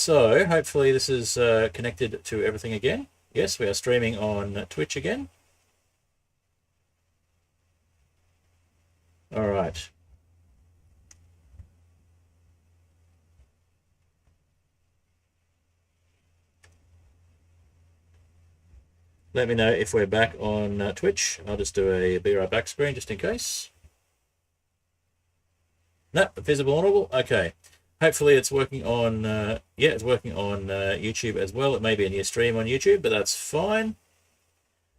So hopefully this is connected to everything again. Yes, we are streaming on Twitch again. All right. Let me know if we're back on Twitch. I'll just do a be right back screen just in case. No, visible, audible. Okay. Hopefully it's working on, yeah, it's working on YouTube as well. It may be a new stream on YouTube, but that's fine.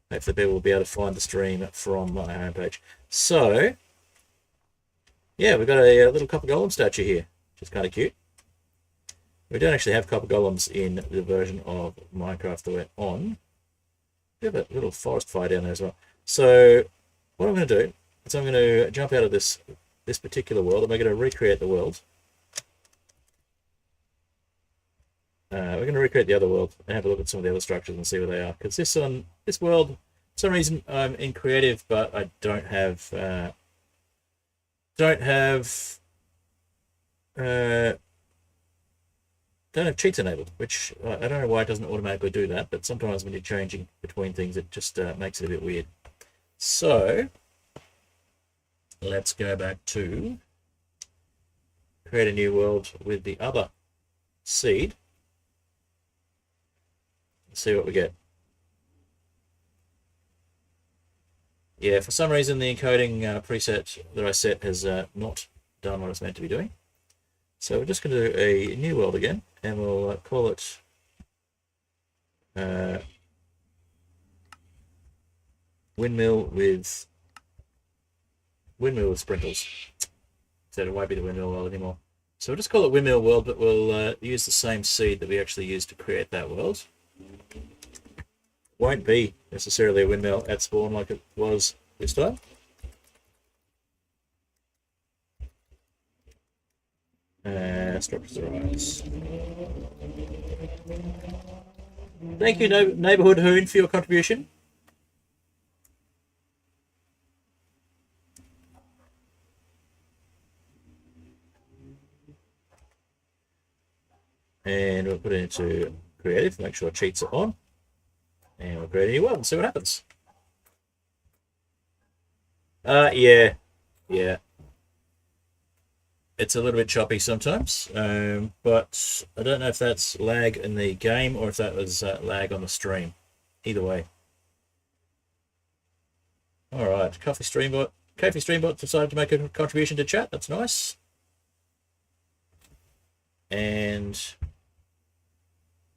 Hopefully people will be able to find the stream from my homepage. So, yeah, we've got a little copper golem statue here, which is kind of cute. We don't actually have copper golems in the version of Minecraft that we're on. We have a little forest fire down there as well. So, what I'm going to do is I'm going to jump out of this particular world, and we're going to recreate the world. We're going to recreate the other world and have a look at some of the other structures and see where they are. Because this world, for some reason, I'm in creative, but I don't have cheats enabled, which I don't know why it doesn't automatically do that, but sometimes when you're changing between things, it just makes it a bit weird. So let's go back to create a new world with the other seed. See what we get. Yeah, for some reason the encoding preset that I set has not done what it's meant to be doing. So we're just going to do a new world again, and we'll call it windmill with sprinkles. So it won't be the windmill world anymore. So we'll just call it windmill world, but we'll use the same seed that we actually used to create that world. Won't be necessarily a windmill at spawn like it was this time. Structures arise. Thank you, Neighborhood Hoon, for your contribution. And we'll put it into creative, make sure cheats are on. And we'll create a new world and see what happens. Yeah. It's a little bit choppy sometimes, but I don't know if that's lag in the game or if that was lag on the stream. Either way. All right, Kofi Streambot decided to make a contribution to chat. That's nice. And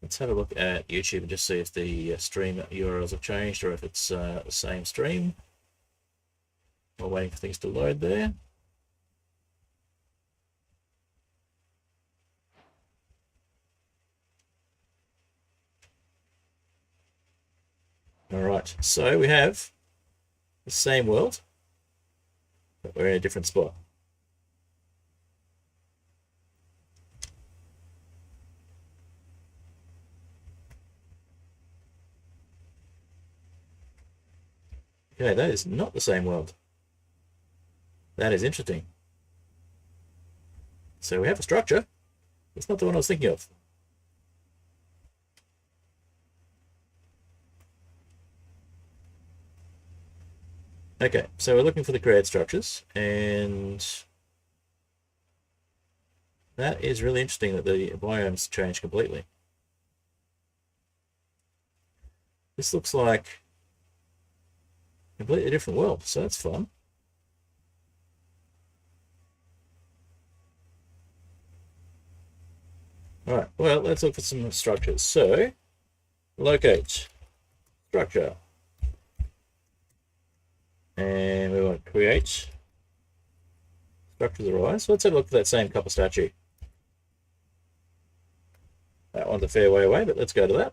let's have a look at YouTube and just see if the stream URLs have changed or if it's the same stream. We're waiting for things to load there. All right, so we have the same world, but we're in a different spot. Okay, that is not the same world. That is interesting. So we have a structure. It's not the one I was thinking of. Okay, so we're looking for the create structures, and that is really interesting that the biomes change completely. This looks like a completely different world, so that's fun. All right, well, let's look for some structures. So, locate structure. And we want to create structures arise. So let's have a look at that same copper statue. That one's a fair way away, but let's go to that.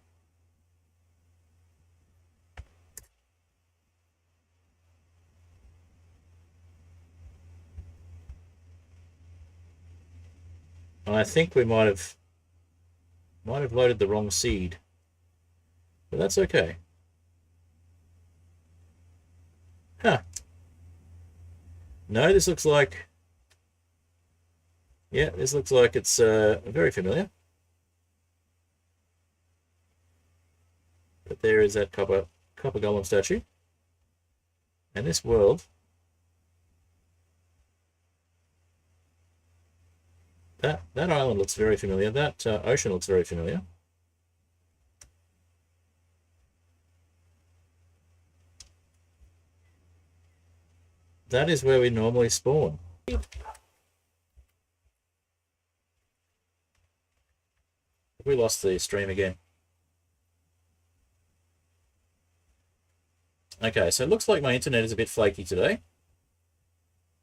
And I think we might have loaded the wrong seed, but that's okay. Huh. No, this looks like, yeah, this looks like it's very familiar. But there is that copper golem statue. And this world, that island looks very familiar. That ocean looks very familiar. That is where we normally spawn. We lost the stream again. Okay, so it looks like my internet is a bit flaky today.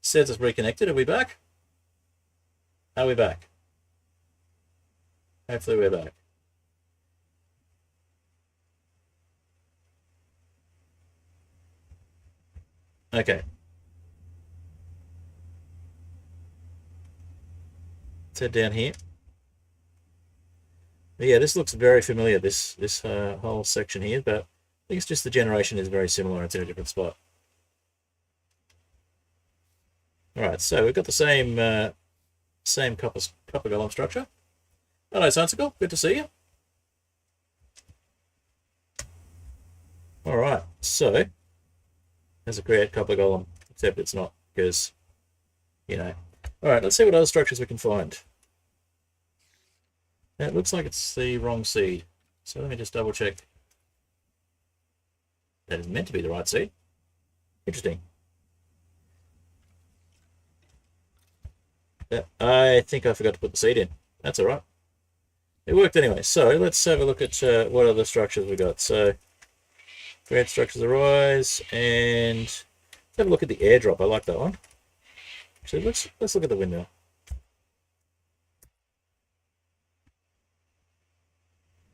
Says it's reconnected. Are we back? Are we back? Hopefully we're back. Okay. Let's head down here. But yeah, this looks very familiar, this whole section here, but I think it's just the generation is very similar. It's in a different spot. All right, so we've got the same copper golem structure. Hello, Sunsicle. Good to see you. All right, so there's a create copper golem, except it's not because, you know. All right, let's see what other structures we can find. Now, it looks like it's the wrong seed. So let me just double check. That is meant to be the right seed. Interesting. Yeah, I think I forgot to put the seed in. That's all right. It worked anyway. So let's have a look at what other structures we got. So create structures arise, and let's have a look at the airdrop. I like that one. Actually, let's look at the windmill.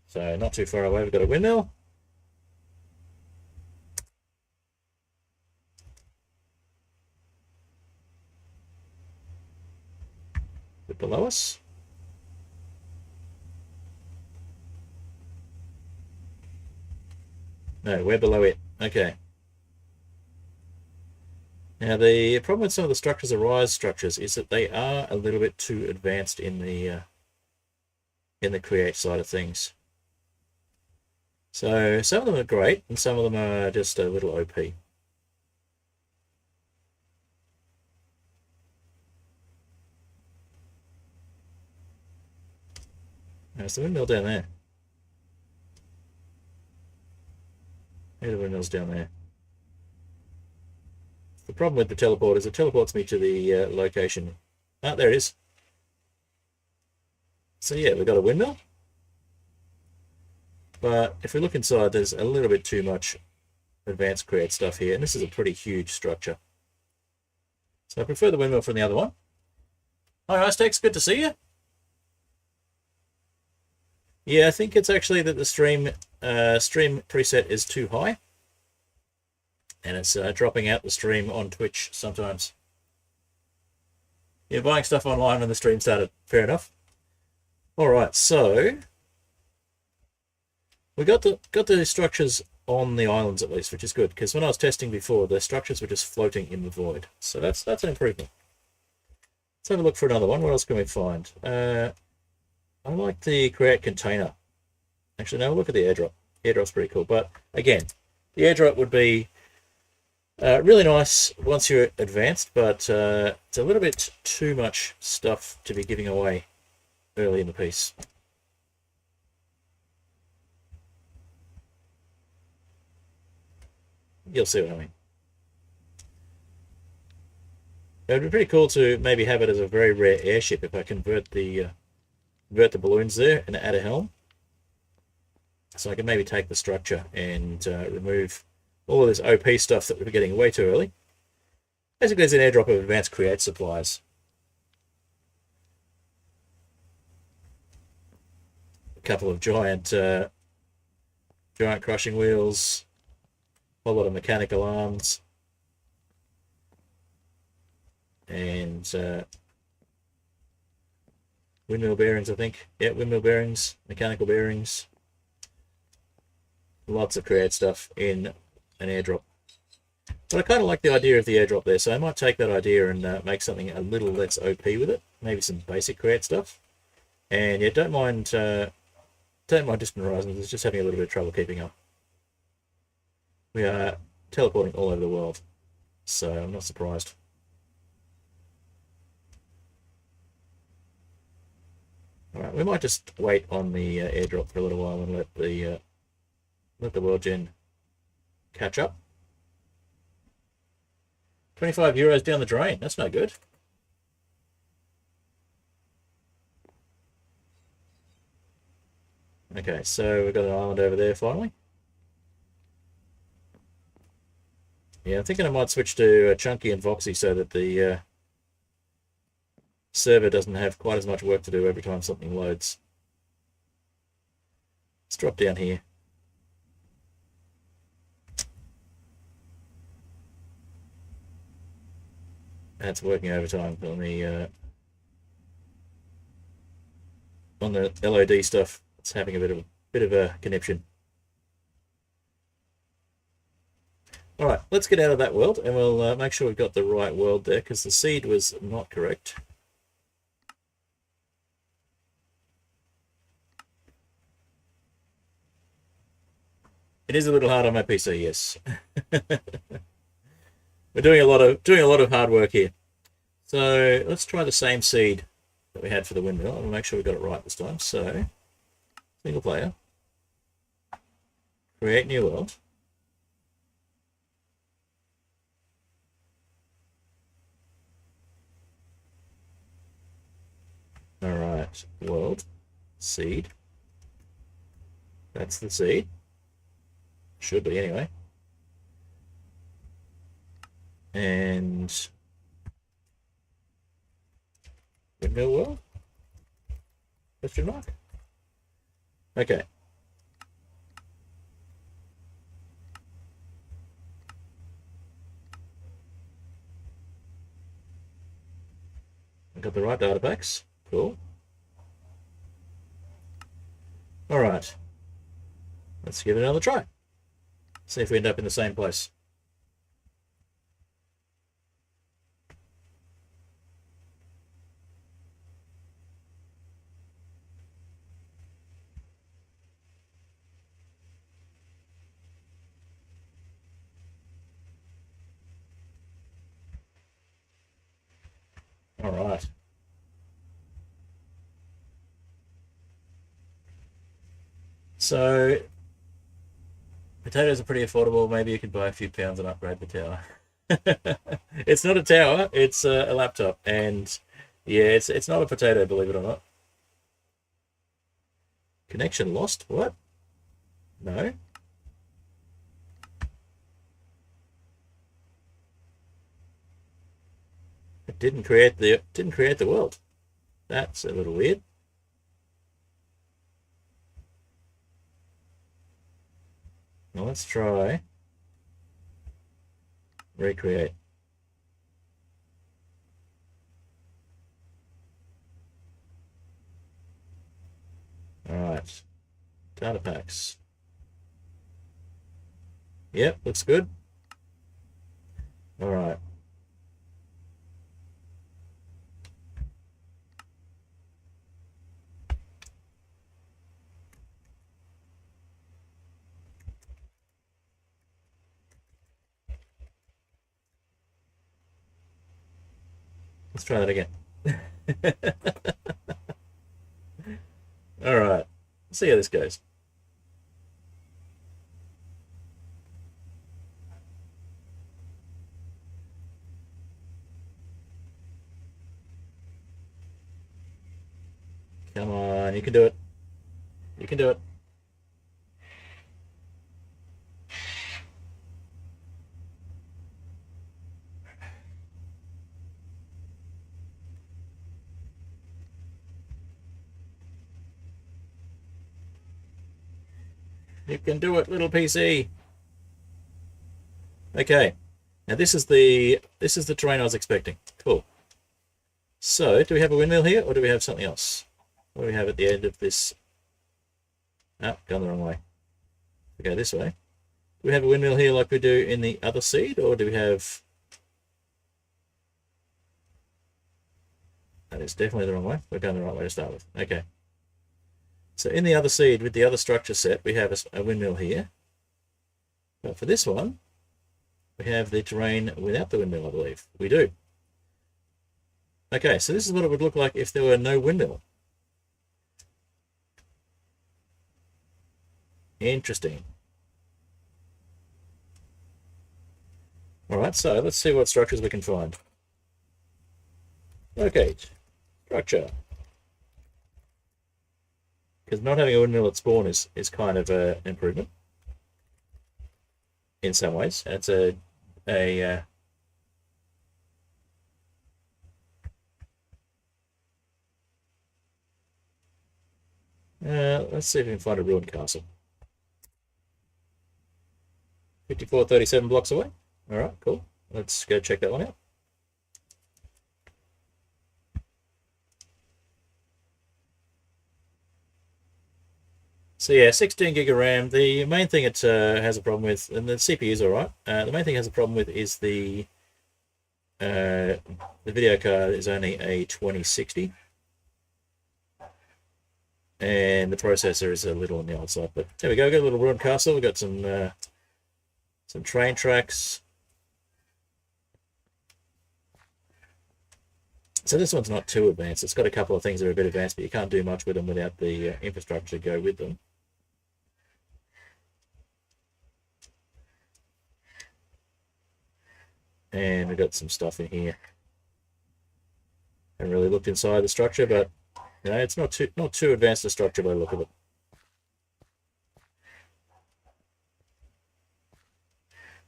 So not too far away, we've got a windmill. A bit below us. No, we're below it. Okay. Now the problem with some of the structures arise structures is that they are a little bit too advanced in the create side of things. So some of them are great, and some of them are just a little OP. There's the windmill down there. Maybe the windmill's down there. The problem with the teleport is it teleports me to the location. Ah, there it is. So yeah, we've got a windmill. But if we look inside, there's a little bit too much advanced create stuff here, and this is a pretty huge structure. So I prefer the windmill from the other one. Hi, Aztecs, good to see you. Yeah, I think it's actually that the stream preset is too high, and it's dropping out the stream on Twitch sometimes. Yeah, buying stuff online when the stream started. Fair enough. All right, so we got the structures on the islands at least, which is good, because when I was testing before, the structures were just floating in the void. So that's an improvement. Let's have a look for another one. What else can we find? I like the create container. Actually, no, look at the airdrop. Airdrop's pretty cool. But again, the airdrop would be really nice once you're advanced, but it's a little bit too much stuff to be giving away early in the piece. You'll see what I mean. It would be pretty cool to maybe have it as a very rare airship if I convert the balloons there and add a helm. So I can maybe take the structure and remove all of this OP stuff that we're getting way too early. Basically, there's an airdrop of advanced create supplies. A couple of giant crushing wheels. A whole lot of mechanical arms. And windmill bearings, I think. Yeah, windmill bearings, mechanical bearings. Lots of create stuff in an airdrop. But I kind of like the idea of the airdrop there, so I might take that idea and make something a little less OP with it. Maybe some basic create stuff. And yeah, don't mind Distant Horizons. It's just having a little bit of trouble keeping up. We are teleporting all over the world, so I'm not surprised. All right, we might just wait on the airdrop for a little while and let the worldgen catch up. 25 euros down the drain. That's no good. Okay, so we've got an island over there finally. Yeah, I'm thinking I might switch to Chunky and Voxy so that the server doesn't have quite as much work to do every time something loads. Let's drop down here. That's working overtime on the LOD stuff. It's having a bit of a conniption. All right, let's get out of that world, and we'll make sure we've got the right world there, because the seed was not correct. It is a little hard on my PC, yes. We're doing a lot of hard work here. So let's try the same seed that we had for the windmill. I'll make sure we got it right this time. So single player, create new world. All right, world, seed. That's the seed. Should be anyway. And windmill world? Question mark? Okay. I got the right data packs. Cool. All right. Let's give it another try. See if we end up in the same place. All right. So potatoes are pretty affordable. Maybe you could buy a few pounds and upgrade the tower. It's not a tower, it's a laptop. And yeah, it's not a potato, believe it or not. Connection lost? What? No. It didn't create the world. That's a little weird. Now let's try recreate. All right, data packs. Yep, looks good. All right. Let's try that again. All right. Let's see how this goes. Come on, you can do it. You can do it. You can do it, little PC. Okay. Now this is the terrain I was expecting. Cool. So, do we have a windmill here, or do we have something else? What do we have at the end of this? Ah, gone the wrong way. We go this way. Do we have a windmill here like we do in the other seed, or do we have... That is definitely the wrong way. We're going the right way to start with. Okay. So in the other seed, with the other structure set, we have a windmill here. But for this one, we have the terrain without the windmill, I believe. We do. Okay, so this is what it would look like if there were no windmill. Interesting. Alright, so let's see what structures we can find. Locate. Structure. Because not having a windmill at spawn is kind of an improvement. In some ways. It's let's see if we can find a ruined castle. 5437 blocks away. Alright, cool. Let's go check that one out. So yeah, 16 gig of RAM. The main thing it has a problem with, and the CPU is alright, the main thing it has a problem with is the video card is only a 2060. And the processor is a little on the old side. But there we go, got a little ruined castle. We've got some train tracks. So this one's not too advanced. It's got a couple of things that are a bit advanced, but you can't do much with them without the infrastructure to go with them. And we've got some stuff in here. Haven't really looked inside the structure, but you know, it's not too advanced a structure by the look of it.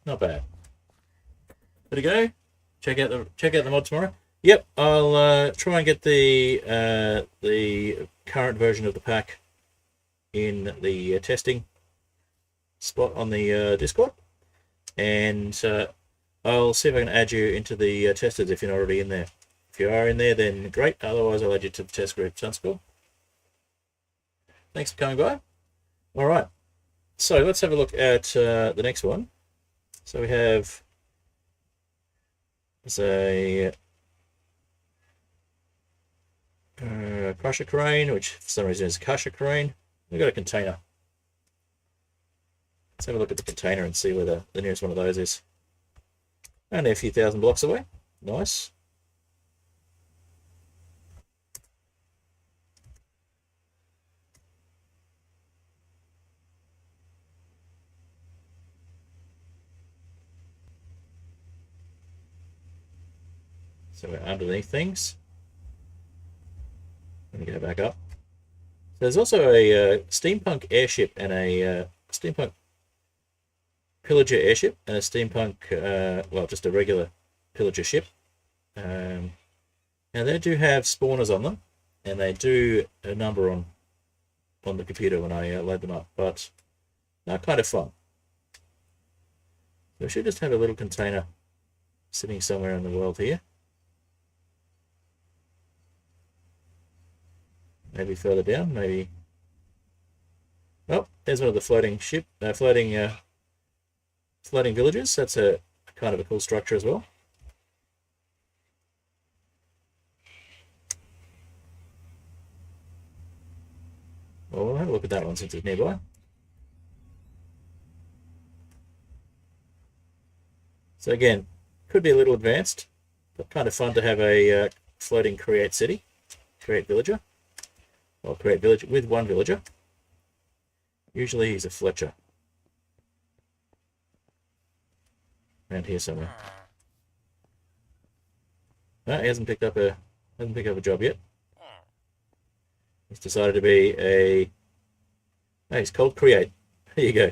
Not bad. There we go. Check out the mod tomorrow. Yep, I'll try and get the current version of the pack in the testing spot on the Discord, and I'll see if I can add you into the testers if you're not already in there. If you are in there, then great. Otherwise, I'll add you to the test group. Sounds cool. Thanks for coming by. All right, so let's have a look at the next one. So we have a crusher crane, which for some reason is a crusher crane. We've got a container. Let's have a look at the container and see where the nearest one of those is. Only a few thousand blocks away. Nice. So we're underneath things. Let me go back up. So there's also a steampunk airship and a steampunk pillager airship and a steampunk, well, just a regular pillager ship. And they do have spawners on them, and they do a number on the computer when I load them up, but they're kind of fun. So we should just have a little container sitting somewhere in the world here. Maybe further down, maybe. Oh, there's one of the floating floating villages. That's a kind of a cool structure as well. Well, we'll have a look at that one since it's nearby. So again, could be a little advanced, but kind of fun to have a floating create villager. Or create village with one villager. Usually he's a Fletcher. Around here somewhere. No, he hasn't picked up a job yet. He's decided to be a. Oh, he's called Create. There you go.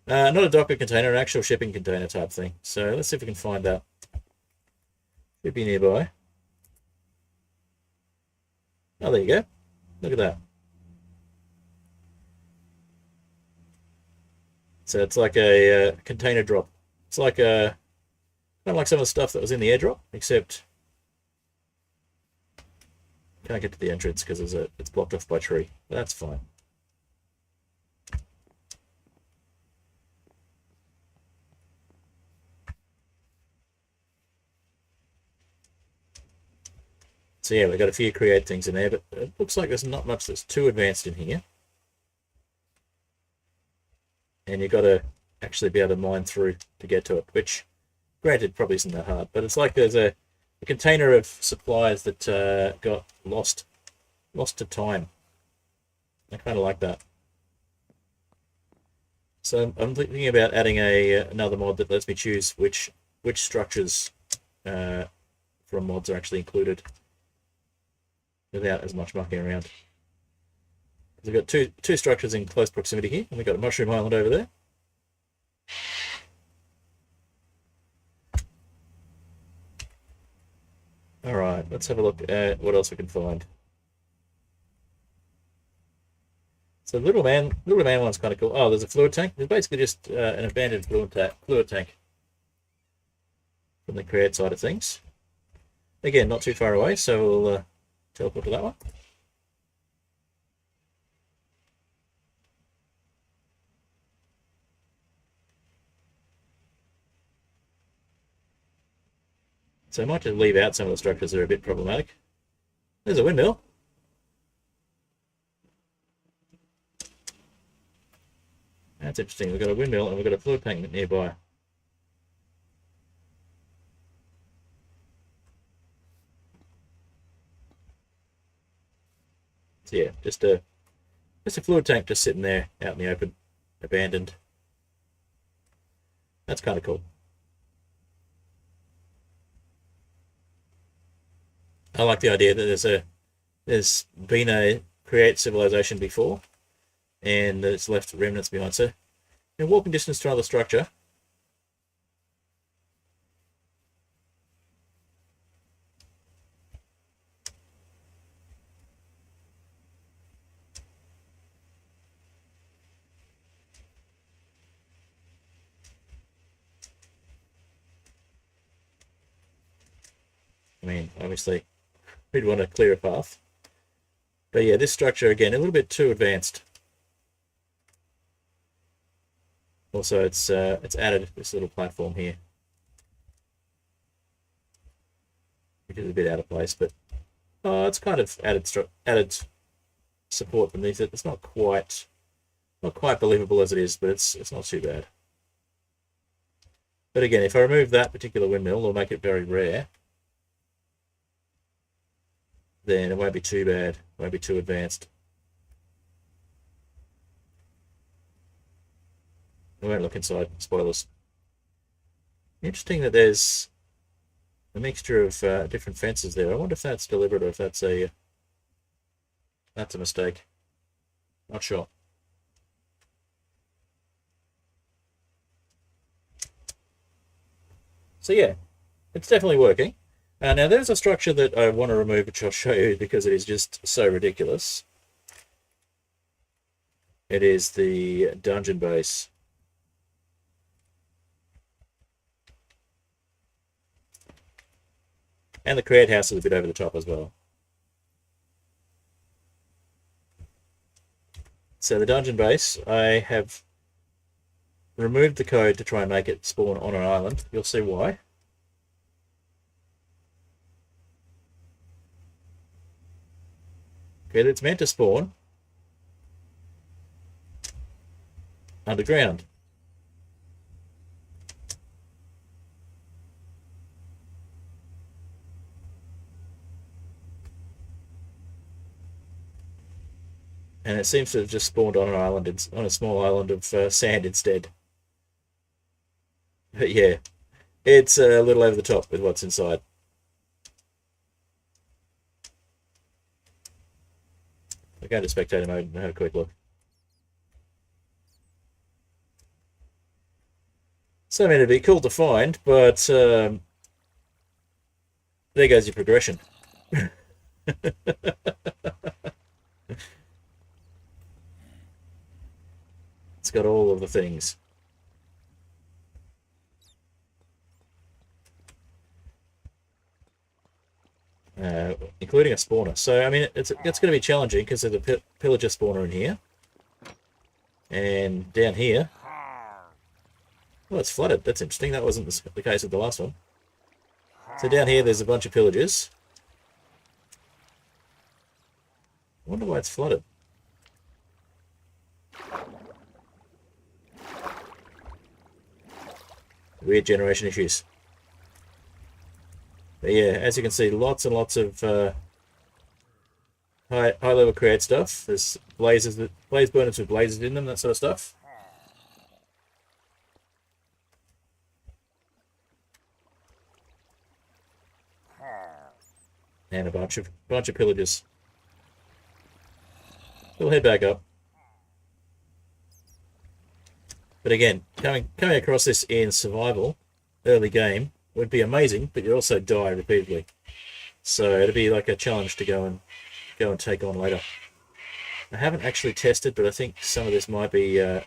Not a Docker container, an actual shipping container type thing. So let's see if we can find that. Should be nearby. Oh, there you go. Look at that. So it's like a container drop. It's like kind of like some of the stuff that was in the airdrop, except can't get to the entrance because it's blocked off by a tree. But that's fine. So yeah, we've got a few create things in there, but it looks like there's not much that's too advanced in here. and you've got to actually be able to mine through to get to it, which, granted, probably isn't that hard, but it's like there's a container of supplies that got lost to time. I kind of like that. So I'm thinking about adding another mod that lets me choose which structures from mods are actually included without as much mucking around. We've got two structures in close proximity here, and we've got a mushroom island over there. Alright, let's have a look at what else we can find. So the little man one's kind of cool. Oh, there's a fluid tank. There's basically just an abandoned fluid tank from the create side of things. Again, not too far away, so we'll teleport to that one. So I might just leave out some of the structures that are a bit problematic. There's a windmill. That's interesting. We've got a windmill and we've got a fluid tank nearby. So yeah, just a fluid tank just sitting there out in the open, abandoned. That's kind of cool. I like the idea that there's been a create civilization before, and it's left remnants behind. So, in walking distance to another structure. I mean, obviously, we'd want to clear a path. But yeah, this structure, again, a little bit too advanced. Also, it's added this little platform here, which is a bit out of place, but it's kind of added support beneath it. It's not quite believable as it is, but it's not too bad. But again, if I remove that particular windmill, or make it very rare, then it won't be too bad. It won't be too advanced. I won't look inside. Spoilers. Interesting that there's a mixture of different fences there. I wonder if that's deliberate or if that's a mistake. Not sure. So yeah, it's definitely working. Now there's a structure that I want to remove, which I'll show you because it is just so ridiculous. It is the dungeon base. And the create house is a bit over the top as well. So the dungeon base, I have removed the code to try and make it spawn on an island. You'll see why. Okay, it's meant to spawn underground. And it seems to have just spawned on an island, on a small island of sand instead. But yeah, it's a little over the top with what's inside. I'll go to spectator mode and have a quick look. So I mean, it'd be cool to find, but there goes your progression. It's got all of the things. Including a spawner. So, I mean, it's going to be challenging because there's a pillager spawner in here. And down here... Oh, it's flooded. That's interesting. That wasn't the case with the last one. So down here, there's a bunch of pillagers. I wonder why it's flooded. Weird generation issues. But yeah, as you can see, lots and lots of high level create stuff. There's blaze burners with blazes in them, that sort of stuff. And a bunch of pillagers. We'll head back up. But again, coming across this in survival, early game, would be amazing, but you'd also die repeatedly. So it'd be like a challenge to go and take on later. I haven't actually tested, but I think some of this might be able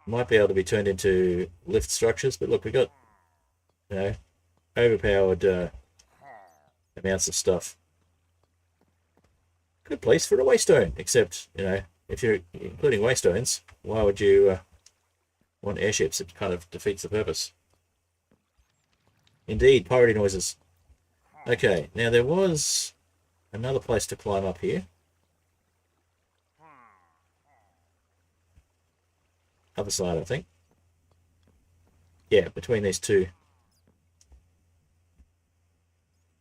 to be turned into lift structures. But look, we got, you know, overpowered amounts of stuff. Good place for a waystone, except, you know, if you're including waystones, why would you want airships? It kind of defeats the purpose. Indeed, piratey noises. Okay, now there was another place to climb up here. Other side, I think. Yeah, between these two.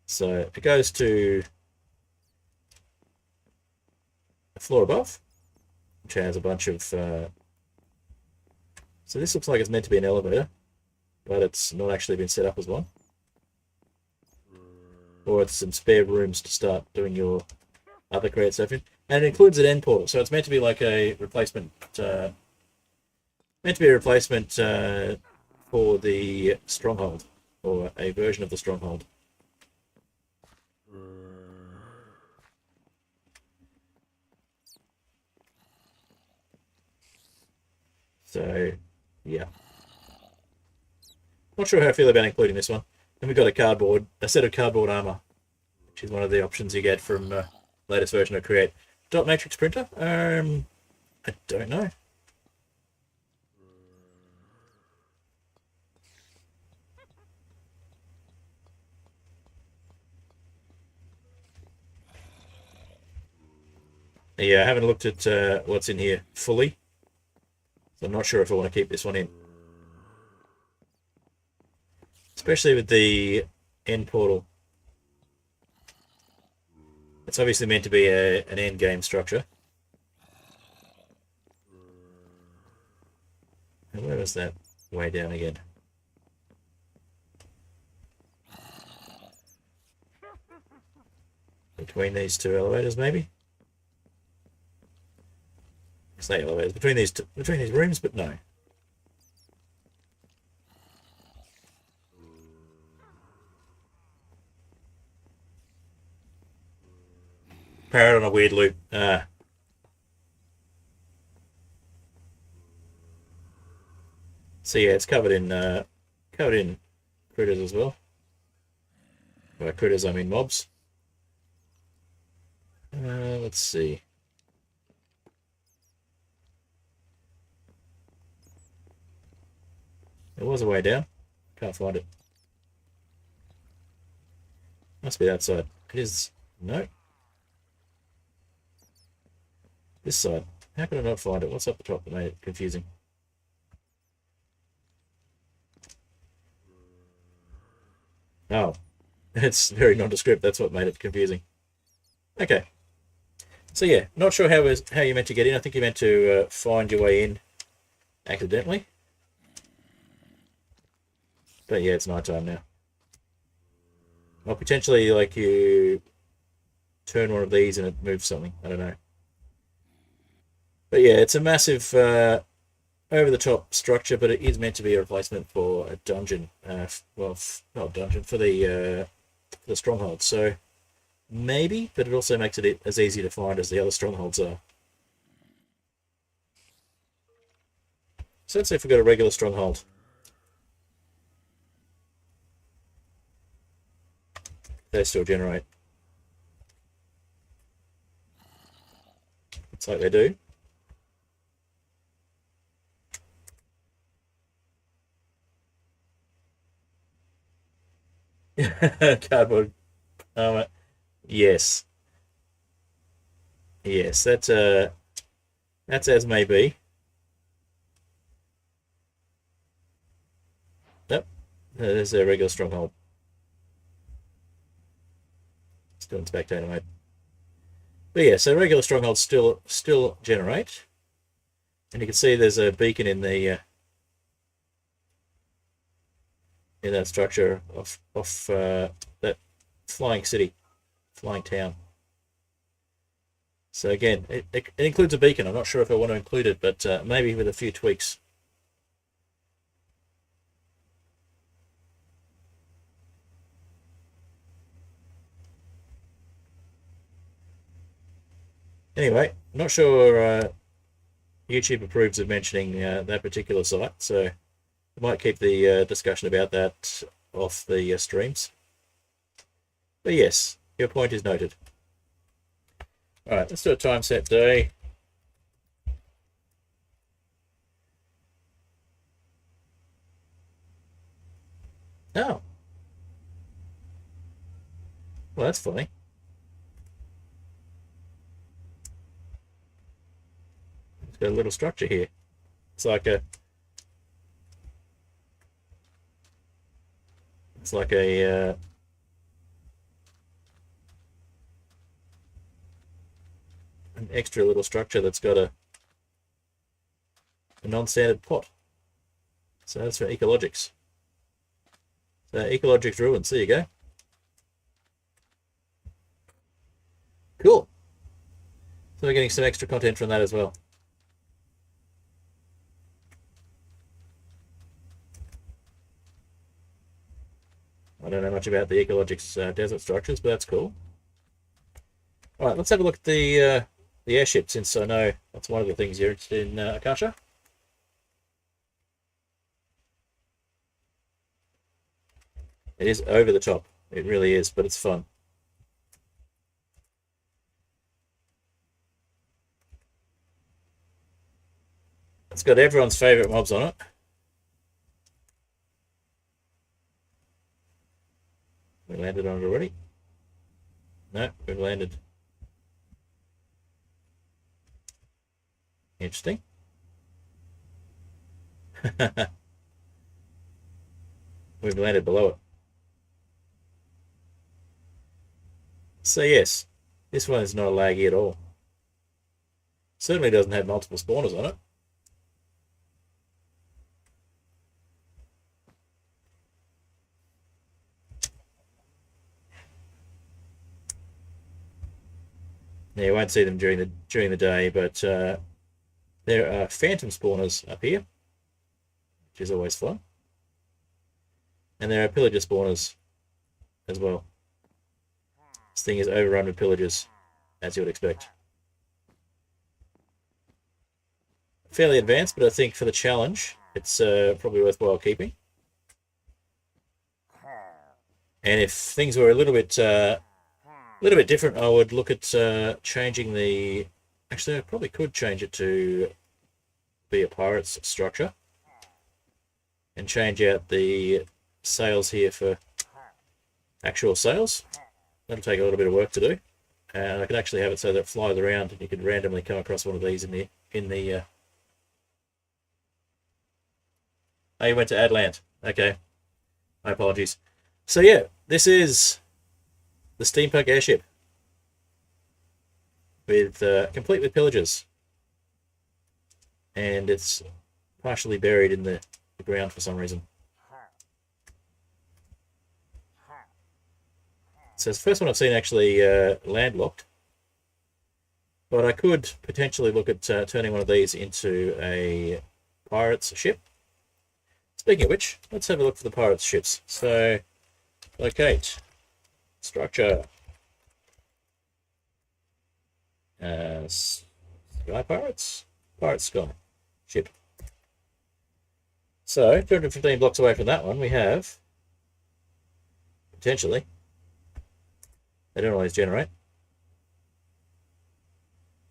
So it goes to the floor above, which has a bunch of... So this looks like it's meant to be an elevator, but it's not actually been set up as one. Or it's some spare rooms to start doing your other create stuff in. And it includes an end portal, so it's meant to be like a replacement... for the stronghold, or a version of the stronghold. So, yeah. Not sure how I feel about including this one. Then we've got a set of cardboard armor, which is one of the options you get from latest version of Create. Dot matrix printer? I don't know. Yeah, I haven't looked at what's in here fully, so I'm not sure if I want to keep this one in. Especially with the end portal. It's obviously meant to be an end game structure. And where was that? Way down again. Between these two elevators, maybe? Say elevators between these rooms, but no. Parrot on a weird loop. So yeah, it's covered in critters as well. By critters, I mean mobs. Let's see. There was a way down. Can't find it. Must be that side. It is... No. This side. How could I not find it? What's up the top that made it confusing? Oh. It's very nondescript. That's what made it confusing. Okay. So yeah, not sure how you're meant to get in. I think you're meant to find your way in accidentally. But yeah, it's night time now. Or potentially, like, you turn one of these and it moves something. I don't know. But yeah, it's a massive over-the-top structure, but it is meant to be a replacement for a dungeon. Well, not a dungeon, for the stronghold. So maybe, but it also makes it as easy to find as the other strongholds are. So let's say if we've got a regular stronghold. They still generate. Looks like they do. Cardboard armor. Yes. Yes, that's as may be. There's a regular stronghold. Still in spectator mode. But yeah, so regular strongholds still generate, and you can see there's a beacon in the in that structure of that flying city, flying town. So again, it includes a beacon. I'm not sure if I want to include it, but maybe with a few tweaks. Anyway, not sure YouTube approves of mentioning that particular site, so I might keep the discussion about that off the streams. But yes, your point is noted. All right, let's do a time set day. Oh, well, that's funny. It's got a little structure here. It's like a an extra little structure that's got a non-standard pot. So that's for Ecologics. So Ecologics Ruins, there you go. Cool. So we're getting some extra content from that as well. I don't know much about the Ecologics desert structures, but that's cool. All right, let's have a look at the airship, since I know that's one of the things you're interested in, Akasha. It is over the top. It really is, but it's fun. It's got everyone's favourite mobs on it. We landed on it already. No, we've landed. Interesting. We've landed below it. So yes, this one is not laggy at all. Certainly doesn't have multiple spawners on it. Now you won't see them during the day, but there are phantom spawners up here, which is always fun. And there are pillager spawners as well. This thing is overrun with pillagers, as you would expect. Fairly advanced, but I think for the challenge, it's probably worthwhile keeping. And if things were a little bit different, I would look at changing the. Actually, I probably could change it to be a pirate's structure, and change out the sails here for actual sails. That'll take a little bit of work to do, and I could actually have it so that it flies around, and you could randomly come across one of these in the. Oh, you went to Adland. Okay, my apologies. So yeah, this is the steampunk airship with complete with pillagers, and it's partially buried in the ground for some reason. So it's the first one I've seen actually landlocked, but I could potentially look at turning one of these into a pirate's ship. Speaking of which, let's have a look for the pirate's ships. So, locate, structure, Sky Pirates, Pirate Sky, ship. So, 215 blocks away from that one, we have, potentially, they don't always generate,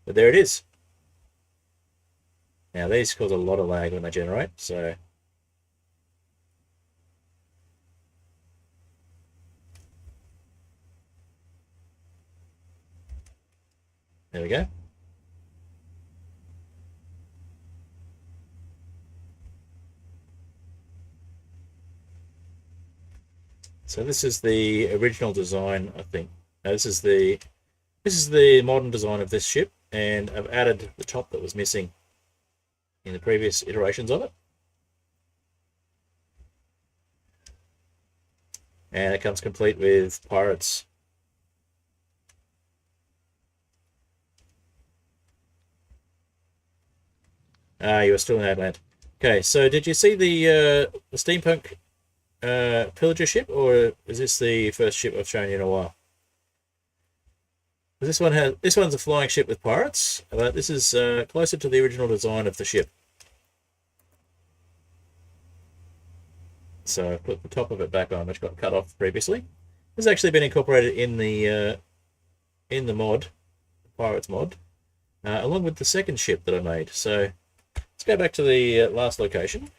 but there it is. Now, these cause a lot of lag when they generate, so there we go. So this is the original design, I think. This is the modern design of this ship, and I've added the top that was missing in the previous iterations of it. And it comes complete with pirates. Ah, you are still in Adland. Okay, so did you see the steampunk pillager ship, or is this the first ship I've shown you in a while? This one's a flying ship with pirates, but this is closer to the original design of the ship. So I've put the top of it back on, which got cut off previously. This has actually been incorporated in the mod, the pirates mod, along with the second ship that I made. So let's go back to the last location,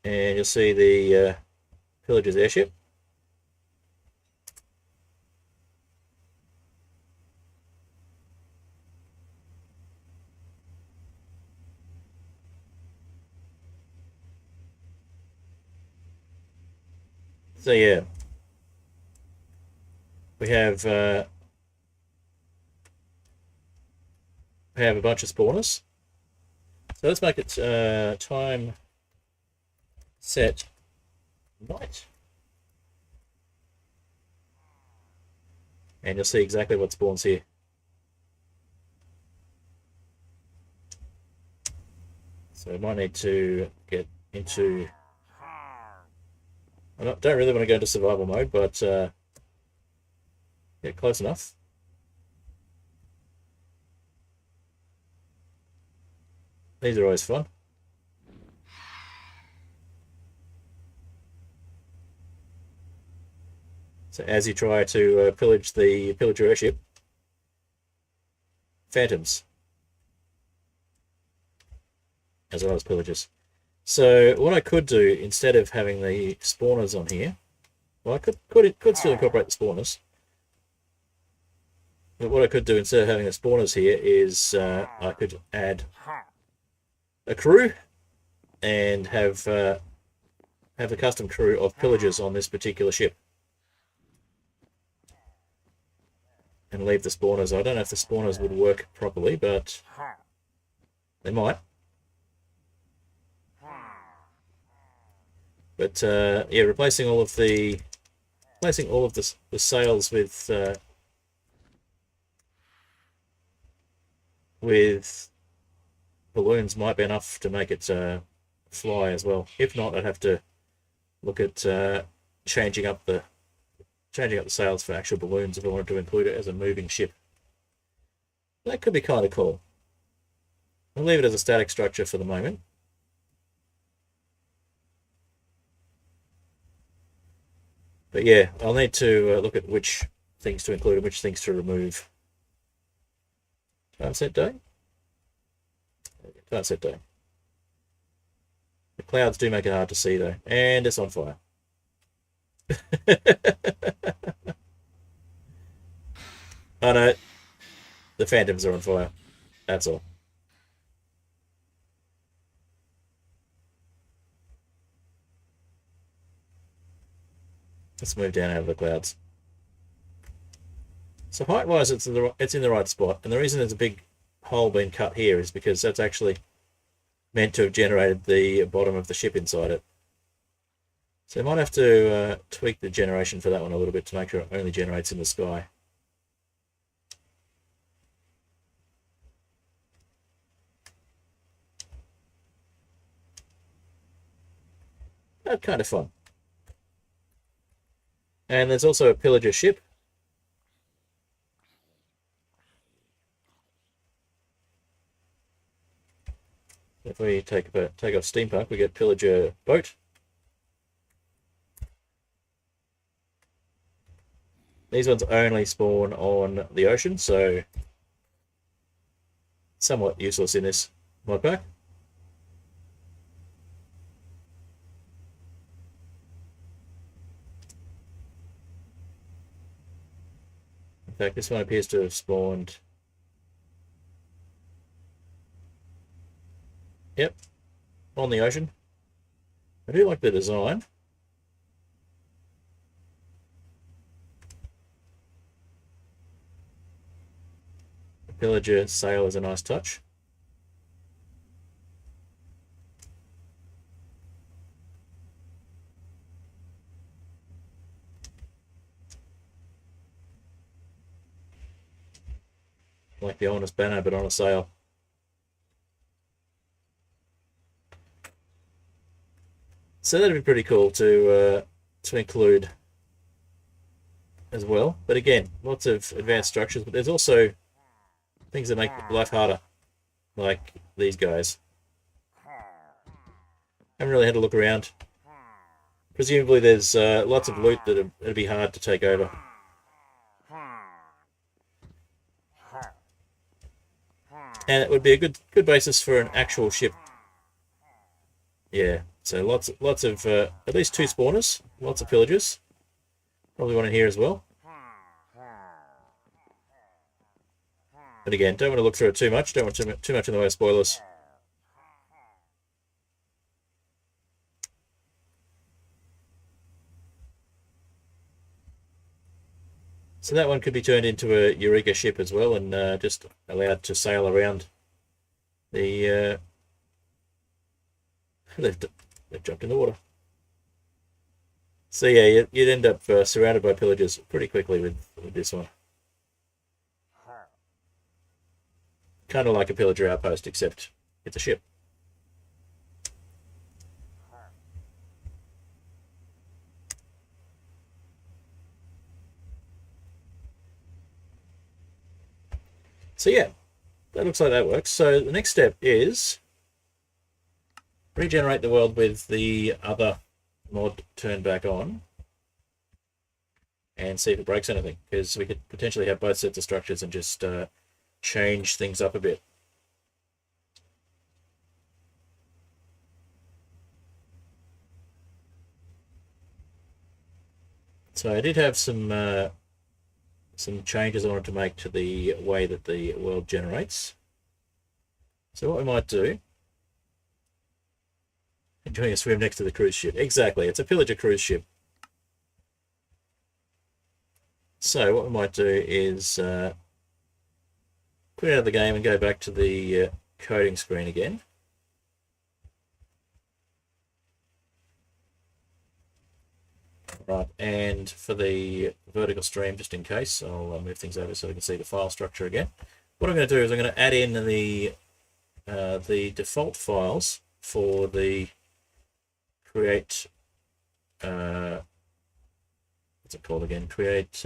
and you'll see the pillager's airship. So yeah, we have a bunch of spawners. So let's make it time set night, and you'll see exactly what spawns here. So I might need to get into. I don't really want to go into survival mode, but yeah, close enough. These are always fun. So as you try to pillage the pillager airship, phantoms, as well as pillagers. So what I could do, instead of having the spawners on here, well, I could still incorporate the spawners. But what I could do instead of having the spawners here is I could add a crew and have a custom crew of pillagers on this particular ship, and leave the spawners. I don't know if the spawners would work properly, but they might. But yeah, replacing all of the sails with balloons might be enough to make it fly as well. If not, I'd have to look at changing up the sails for actual balloons if I wanted to include it as a moving ship. That could be kind of cool. I'll leave it as a static structure for the moment. But yeah, I'll need to look at which things to include and which things to remove. Time set day? Time set day. The clouds do make it hard to see though. And it's on fire. Oh no, the phantoms are on fire. That's all. Let's move down out of the clouds. So height-wise, it's in the right spot, and the reason there's a big hole being cut here is because that's actually meant to have generated the bottom of the ship inside it. So I might have to tweak the generation for that one a little bit to make sure it only generates in the sky. That's kind of fun. And there's also a pillager ship. If we take off steampunk, we get pillager boat. These ones only spawn on the ocean, so somewhat useless in this mod pack. In fact, this one appears to have spawned. Yep, on the ocean. I do like the design. The pillager sail is a nice touch. Like the honest banner, but on a sail. So that'd be pretty cool to include as well. But again, lots of advanced structures, but there's also things that make life harder, like these guys. Haven't really had a look around. Presumably there's lots of loot that'd be hard to take over. And it would be a good basis for an actual ship. Yeah, so lots of at least 2 spawners, lots of pillagers. Probably one in here as well. But again, don't want to look through it too much. Don't want too much in the way of spoilers. So that one could be turned into a Eureka ship as well, and just allowed to sail around the. They've jumped in the water. So yeah, you'd end up surrounded by pillagers pretty quickly with this one. Kind of like a pillager outpost, except it's a ship. So yeah, that looks like that works. So the next step is regenerate the world with the other mod turned back on and see if it breaks anything, because we could potentially have both sets of structures and just change things up a bit. So I did have some changes I wanted to make to the way that the world generates. So what we might do, enjoying a swim next to the cruise ship. Exactly, it's a pillager cruise ship. So what we might do is quit out of the game and go back to the coding screen again. Right, and for the vertical stream, just in case, I'll move things over so we can see the file structure again. What I'm going to do is I'm going to add in the default files for the create. What's it called again? Create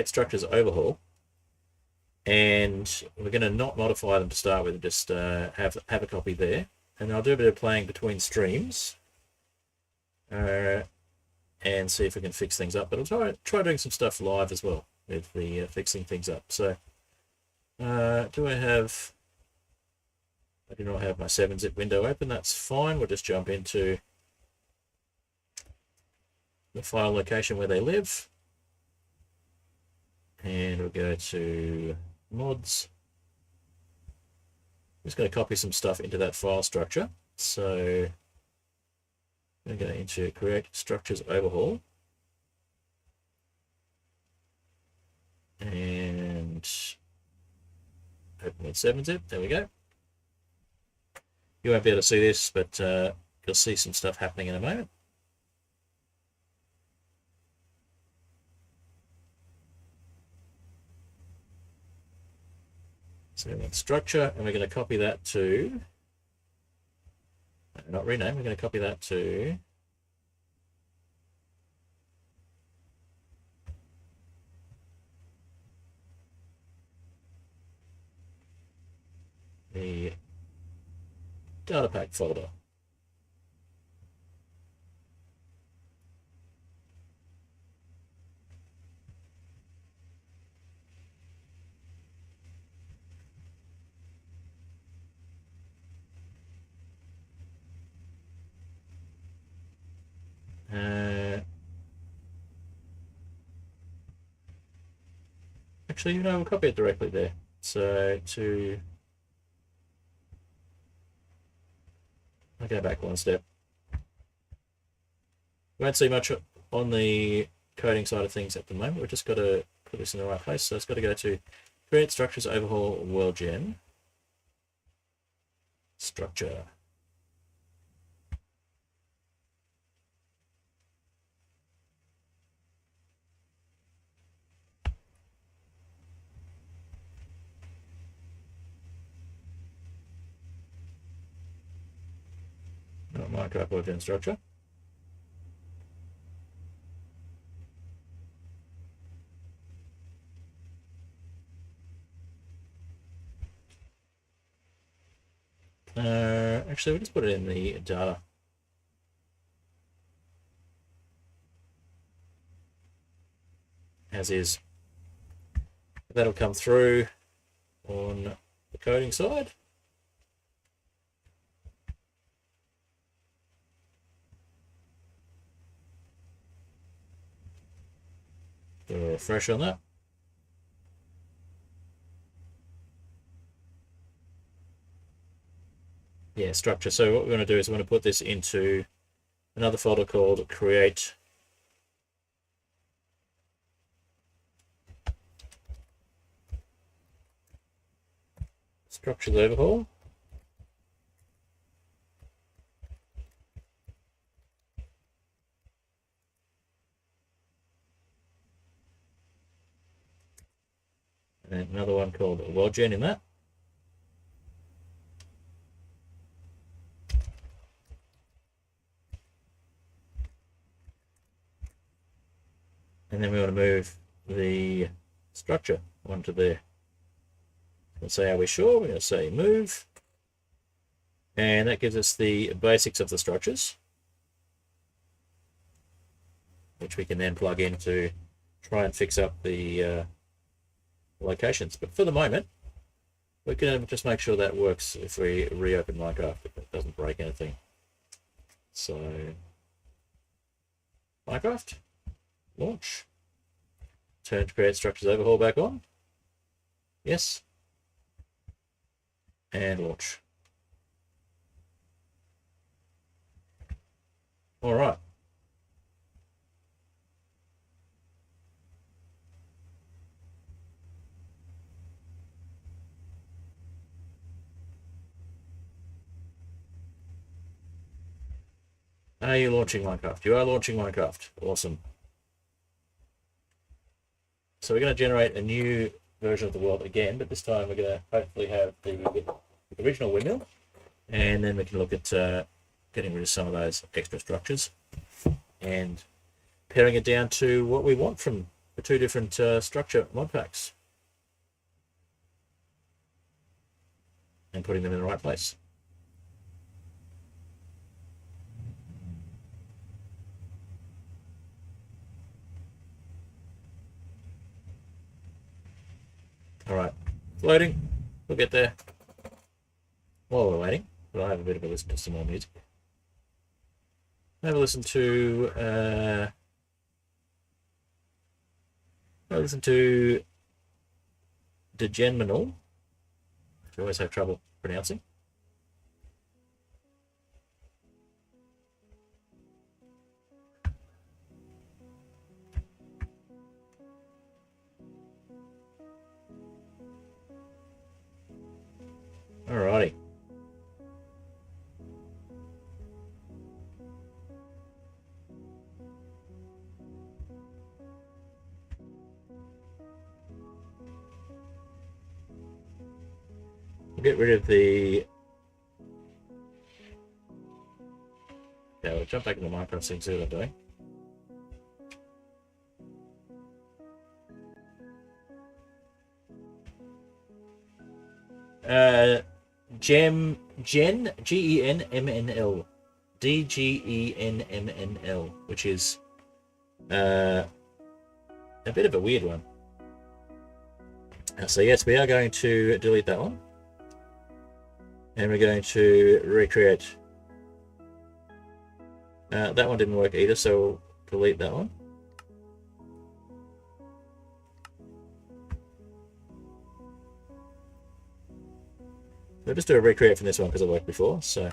structures overhaul, and we're going to not modify them to start with, just have a copy there. And I'll do a bit of playing between streams and see if we can fix things up. But I'll try doing some stuff live as well with the fixing things up. So do I have... I do not have my 7-zip window open. That's fine. We'll just jump into the file location where they live. And we'll go to mods. I'm just going to copy some stuff into that file structure. So I'm going to go into create structures overhaul. And open with 7-zip. There we go. You won't be able to see this, but you'll see some stuff happening in a moment. So we have structure, and we're going to copy that to, not rename, we're going to copy that to the datapack folder. Actually, we'll copy it directly there. So to go back one step. We won't see much on the coding side of things at the moment. We've just got to put this in the right place. So it's got to go to create structures, overhaul, worldgen, structure. Not Minecraft worldgen structure. Actually, we'll just put it in the data. As is. That'll come through on the coding side. Do a refresh on that. Yeah, structure. So what we're going to do is we're going to put this into another folder called create structures overhaul. And another one called worldgen in that. And then we want to move the structure onto there. Let's say, are we sure? We're going to say move. And that gives us the basics of the structures, which we can then plug in to try and fix up the locations. But for the moment, we can just make sure that works if we reopen Minecraft, if it doesn't break anything. So, Minecraft. Launch. Turn to create structures overhaul back on. Yes. And launch. All right. Are you launching Minecraft? You are launching Minecraft. Awesome. So we're going to generate a new version of the world again, but this time we're going to hopefully have the original windmill, and then we can look at getting rid of some of those extra structures and paring it down to what we want from the two different structure mod packs and putting them in the right place. All right, loading. We'll get there. While we're waiting, but I'll have a bit of a listen to some more music. Have a listen to Degenminal, which I always have trouble pronouncing. Alrighty. We'll get rid of the... Yeah, we'll jump back into Minecraft and see what I'm doing. Gen, G-E-N-M-N-L. D-G-E-N-M-N-L, which is a bit of a weird one. So yes, we are going to delete that one. And we're going to recreate. That one didn't work either, so we'll delete that one. We'll just do a recreate from this one because it worked before. So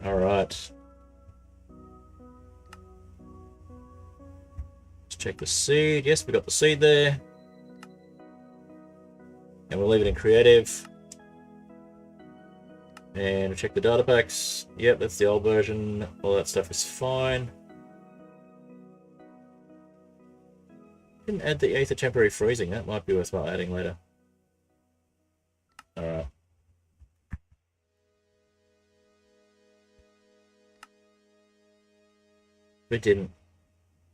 All right. Let's check the seed. Yes, we got the seed there. And we'll leave it in creative. And check the data packs. Yep, that's the old version. All that stuff is fine. Didn't add the Aether temporary freezing. That might be worthwhile adding later. Alright. We didn't.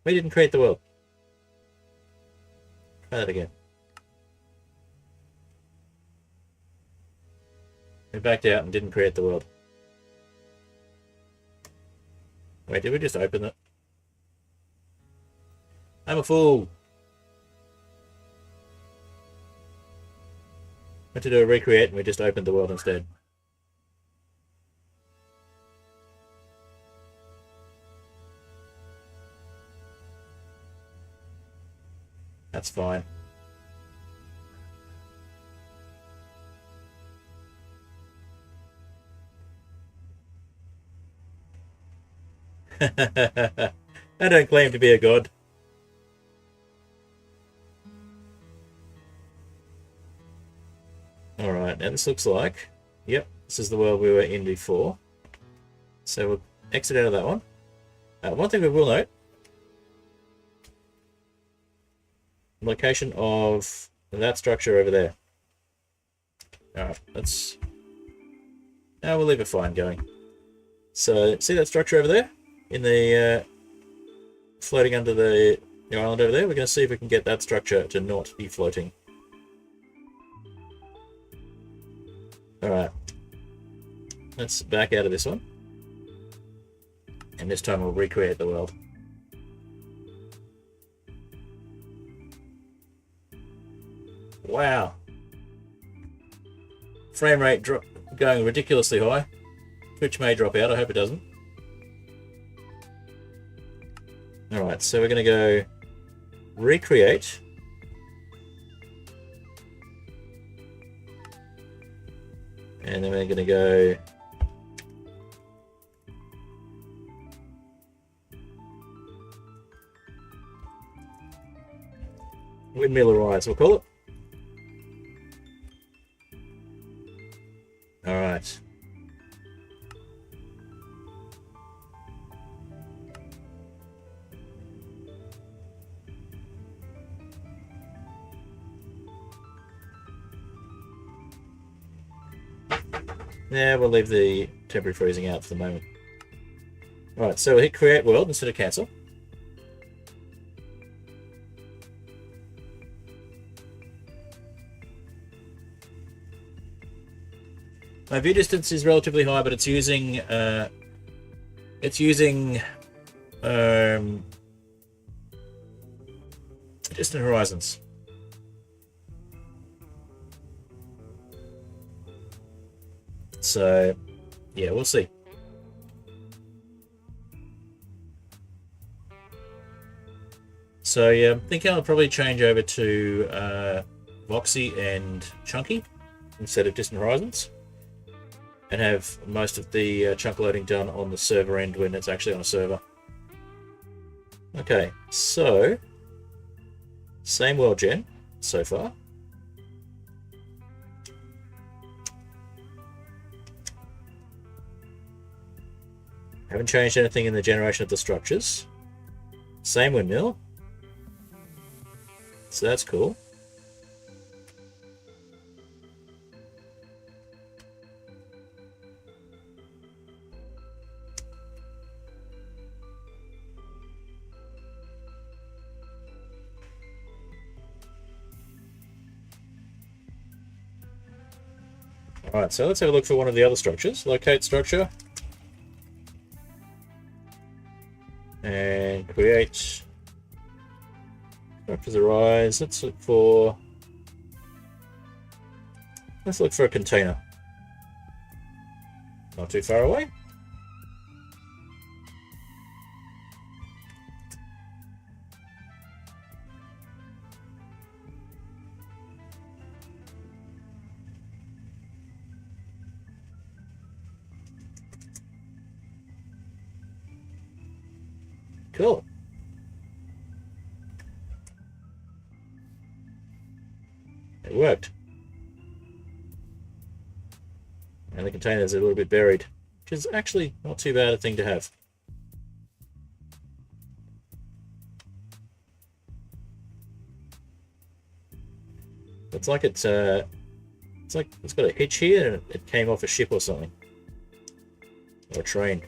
We didn't create the world. Try that again. We backed out and didn't create the world. Wait, did we just open it? I'm a fool. Went to do a recreate and we just opened the world instead. That's fine. I don't claim to be a god. Alright, now this looks like... Yep, this is the world we were in before. So we'll exit out of that one. One thing we will note. Location of that structure over there. Alright, let's... Now we'll leave it fine going. So, see that structure over there? In the... floating under the island over there? We're going to see if we can get that structure to not be floating. Alright. Let's back out of this one. And this time we'll recreate the world. Wow. Frame rate going ridiculously high. Twitch may drop out, I hope it doesn't. Alright, so we're going to go recreate. And then we're going to go Windmill Arise, we'll call it. Alright. Yeah, we'll leave the temporary freezing out for the moment. Alright, so we'll hit create world instead of cancel. My view distance is relatively high, but it's using distant horizons. So, yeah, we'll see. So, yeah, I'm thinking I'll probably change over to Voxy and Chunky instead of Distant Horizons, and have most of the chunk loading done on the server end when it's actually on a server. Okay, so, same world gen so far. Haven't changed anything in the generation of the structures. Same windmill. So that's cool. Alright, so let's have a look for one of the other structures. Locate structure. And create structures arise. Let's look for a container. Not too far away. Cool. It worked. And the container's a little bit buried, which is actually not too bad a thing to have. It's like it's like it's got a hitch here and it came off a ship or something. Or a train.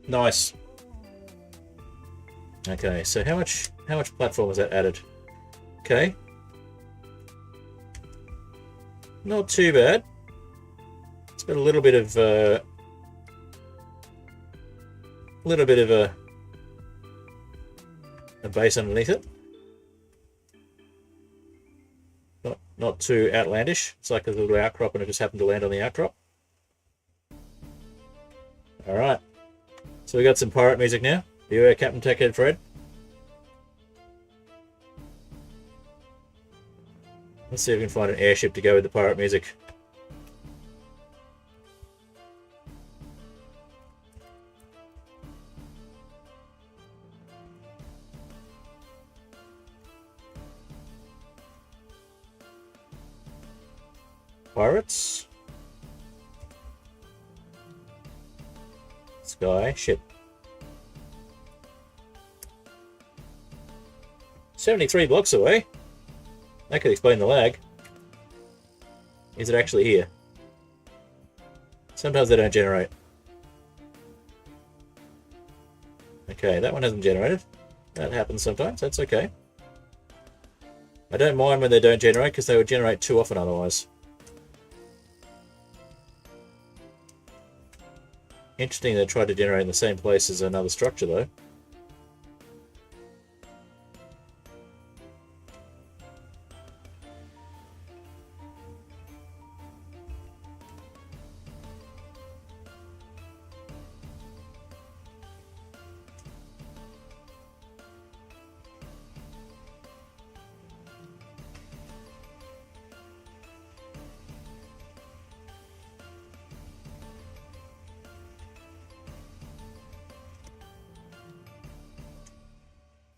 Nice. Okay, so how much platform is that added? Okay. Not too bad. It's got a little bit of a base underneath it. Not too outlandish. It's like a little outcrop and it just happened to land on the outcrop. Alright. So we got some pirate music now. Beware Captain Techhead Fred. Let's see if we can find an airship to go with the pirate music. Pirates. Sky ship. 73 blocks away. That could explain the lag. Is it actually here? Sometimes they don't generate. Okay, that one hasn't generated. That happens sometimes, that's okay. I don't mind when they don't generate because they would generate too often otherwise. Interesting they tried to generate in the same place as another structure though.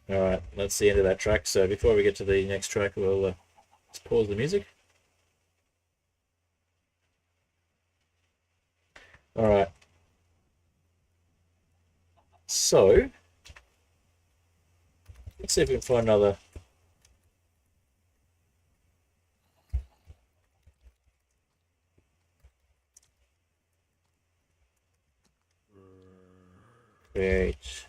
Alright, that's the end of that track. So before we get to the next track, we'll let's pause the music. Alright. So, let's see if we can find another. Create.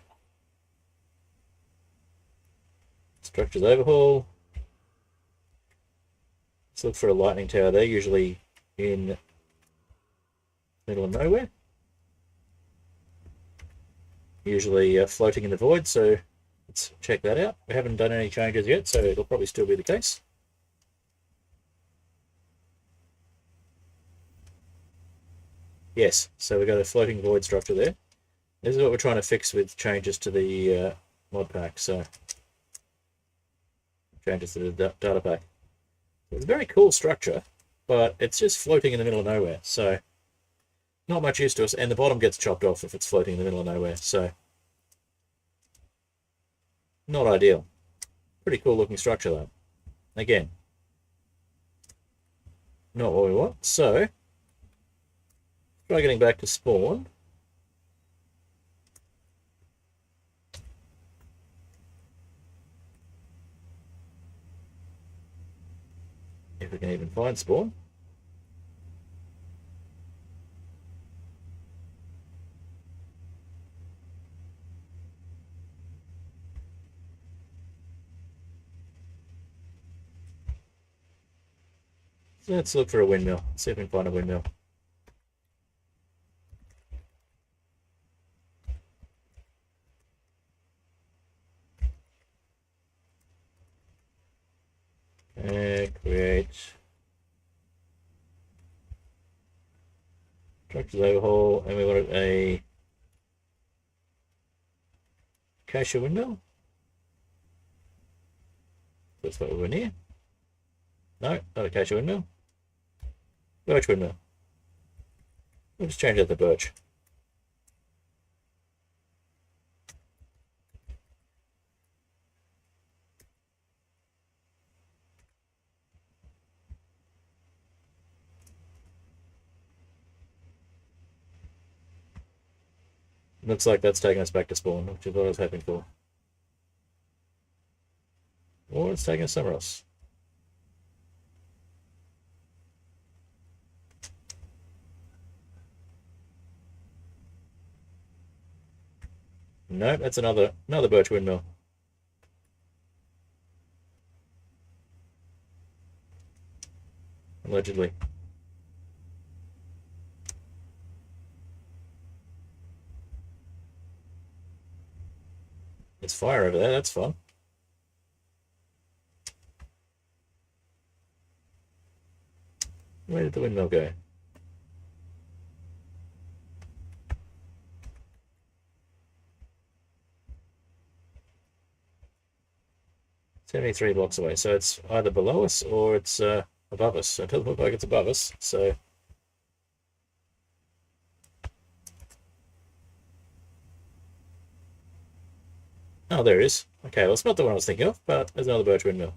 Structures overhaul. Let's look for a lightning tower there, usually in the middle of nowhere. Usually floating in the void, so let's check that out. We haven't done any changes yet, so it'll probably still be the case. Yes, so we've got a floating void structure there. This is what we're trying to fix with changes to the mod pack, so changes to the data pack. It's a very cool structure, but it's just floating in the middle of nowhere, so not much use to us, and the bottom gets chopped off if it's floating in the middle of nowhere, so not ideal. Pretty cool looking structure though. Again, not what we want, so try getting back to spawn. If we can even find spawn. So let's look for a windmill. See if we can find a windmill. Create structures overhaul, and we wanted a acacia windmill. That's what we were near. No, not acacia windmill. Birch windmill. We'll just change out the birch. Looks like that's taking us back to spawn, which is what I was hoping for. Or it's taking us somewhere else. No, that's another birch windmill. Allegedly. It's fire over there, that's fun. Where did the windmill go? "73 blocks away," so it's either below us or it's above us. It doesn't look like it's above us, so... Oh, there it is. Okay, well, it's not the one I was thinking of, but there's another birch windmill.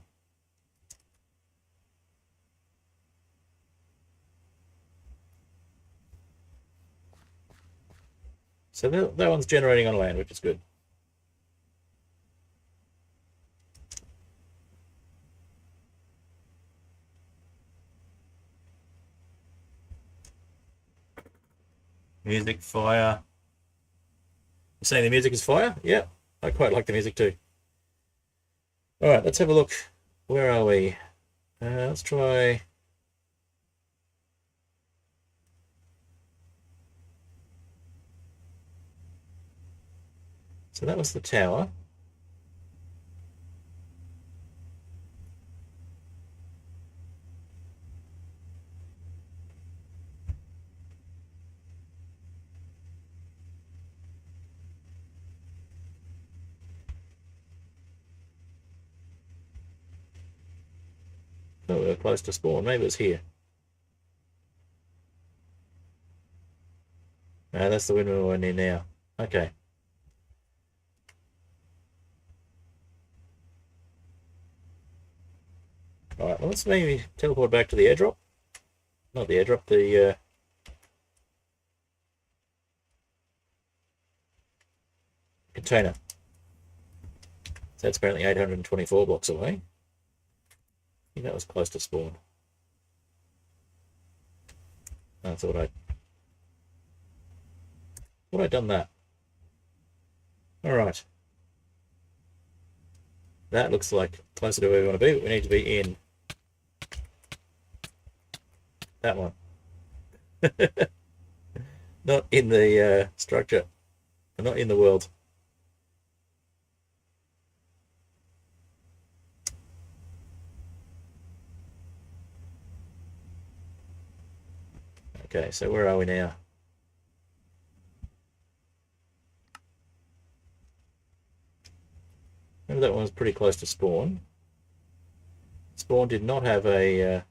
So that one's generating on land, which is good. Music, fire. You're saying the music is fire? Yeah, I quite like the music too. Alright, let's have a look. Where are we? Let's try... So that was the tower. Oh, we're close to spawn. Maybe it's here. No, that's the windmill we're near now. Okay. Alright, well, let's maybe teleport back to the airdrop. Not the airdrop, the container. So that's apparently 824 blocks away. I think that was close to spawn. I thought I'd done that. Alright. That looks like closer to where we want to be, but we need to be in that one. Not in the structure. Not in the world. Okay, so where are we now? Remember that one was pretty close to spawn. Spawn did not have a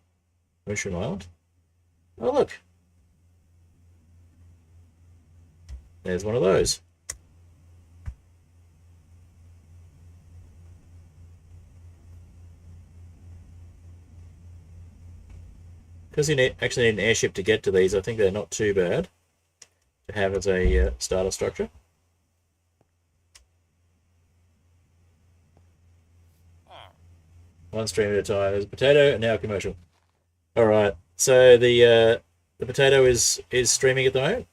mushroom island. Oh, look. There's one of those. Because you actually need an airship to get to these, I think they're not too bad to have as a starter structure. One stream at a time. There's a potato and now a commercial. Alright, so the potato is streaming at the moment.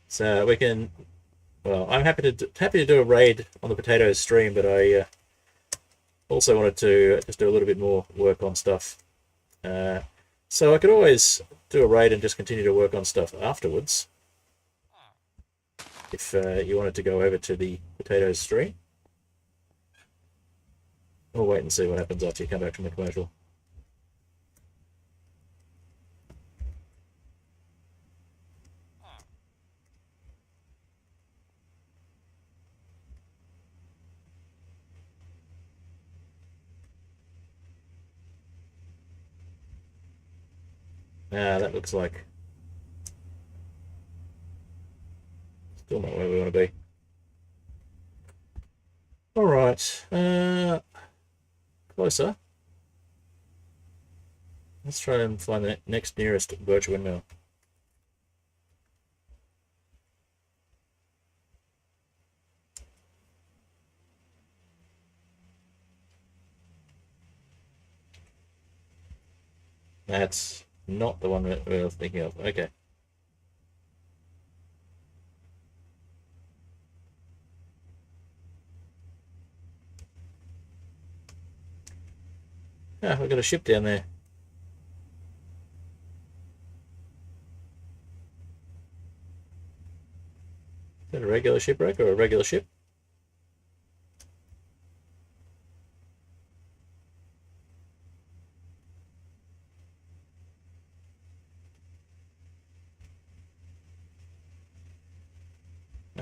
So we can, well, I'm happy to do a raid on the potatoes stream, but I also wanted to just do a little bit more work on stuff. So I could always do a raid and just continue to work on stuff afterwards, if you wanted to go over to the potatoes stream. We'll wait and see what happens after you come back from the commercial. Ah, that looks like still not where we want to be. All right, closer. Let's try and find the next nearest virtual windmill. That's not the one that we were thinking of. Okay. Ah, we've got a ship down there. Is that a regular shipwreck or a regular ship?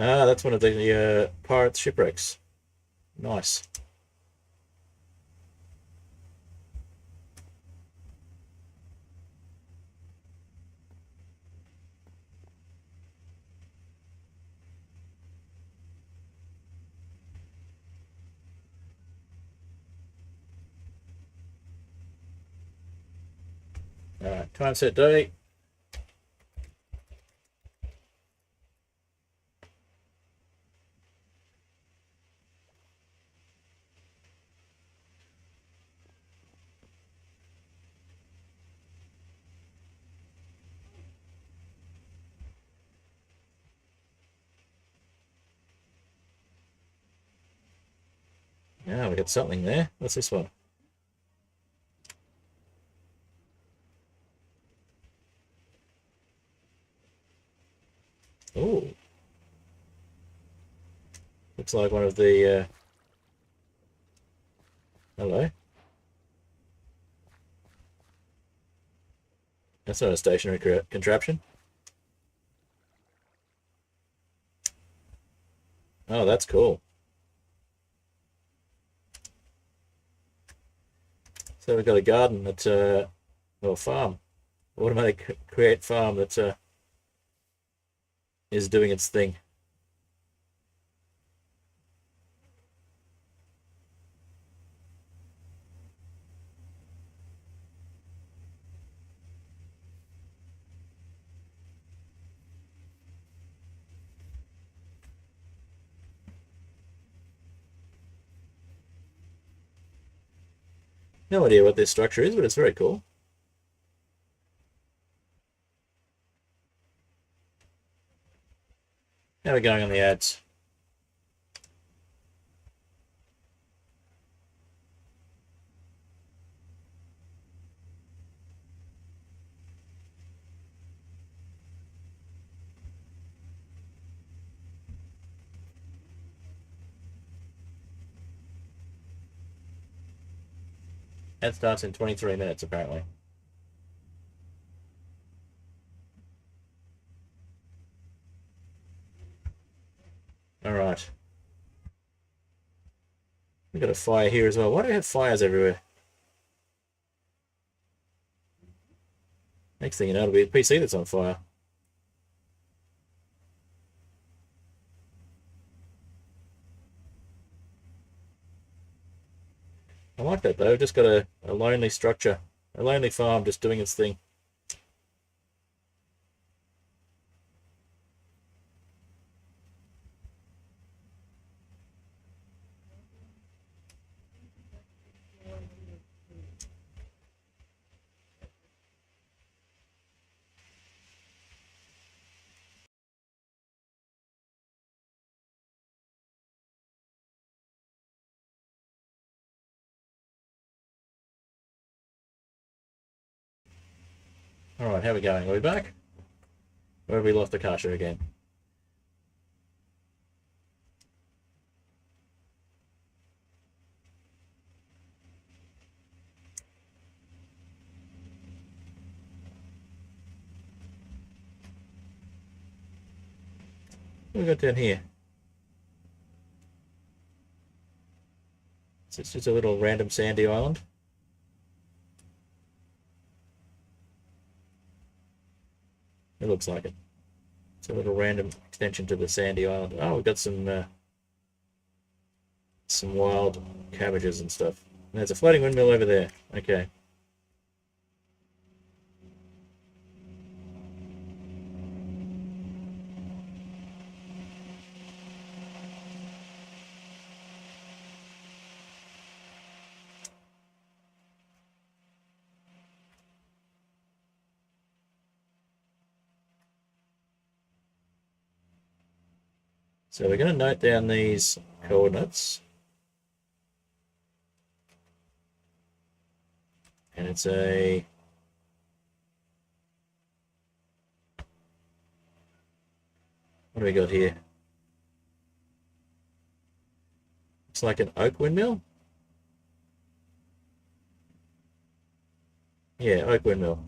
Ah, that's one of the pirate shipwrecks. Nice. All right, time set day. Ah, we got something there. What's this one? Oh, looks like one of the. Hello. That's not a stationary contraption. Oh, that's cool. So we've got a garden that's or a farm, automatic create farm that is doing its thing. No idea what this structure is, but it's very cool. How are we going on the ads? Ad starts in 23 minutes, apparently. All right. We've got a fire here as well. Why do we have fires everywhere? Next thing you know, it'll be a PC that's on fire. I like that though. Just got a lonely structure, a lonely farm just doing its thing. All right, how are we going? Are we back? Or have we lost the Kasha again? What have we got down here? So it's just a little random sandy island. looks like it. It's a little random extension to the sandy island. Oh, we've got some wild cabbages and stuff. There's a floating windmill over there. Okay. So we're going to note down these coordinates. And it's a... What do we got here? It's like an oak windmill. Yeah, oak windmill.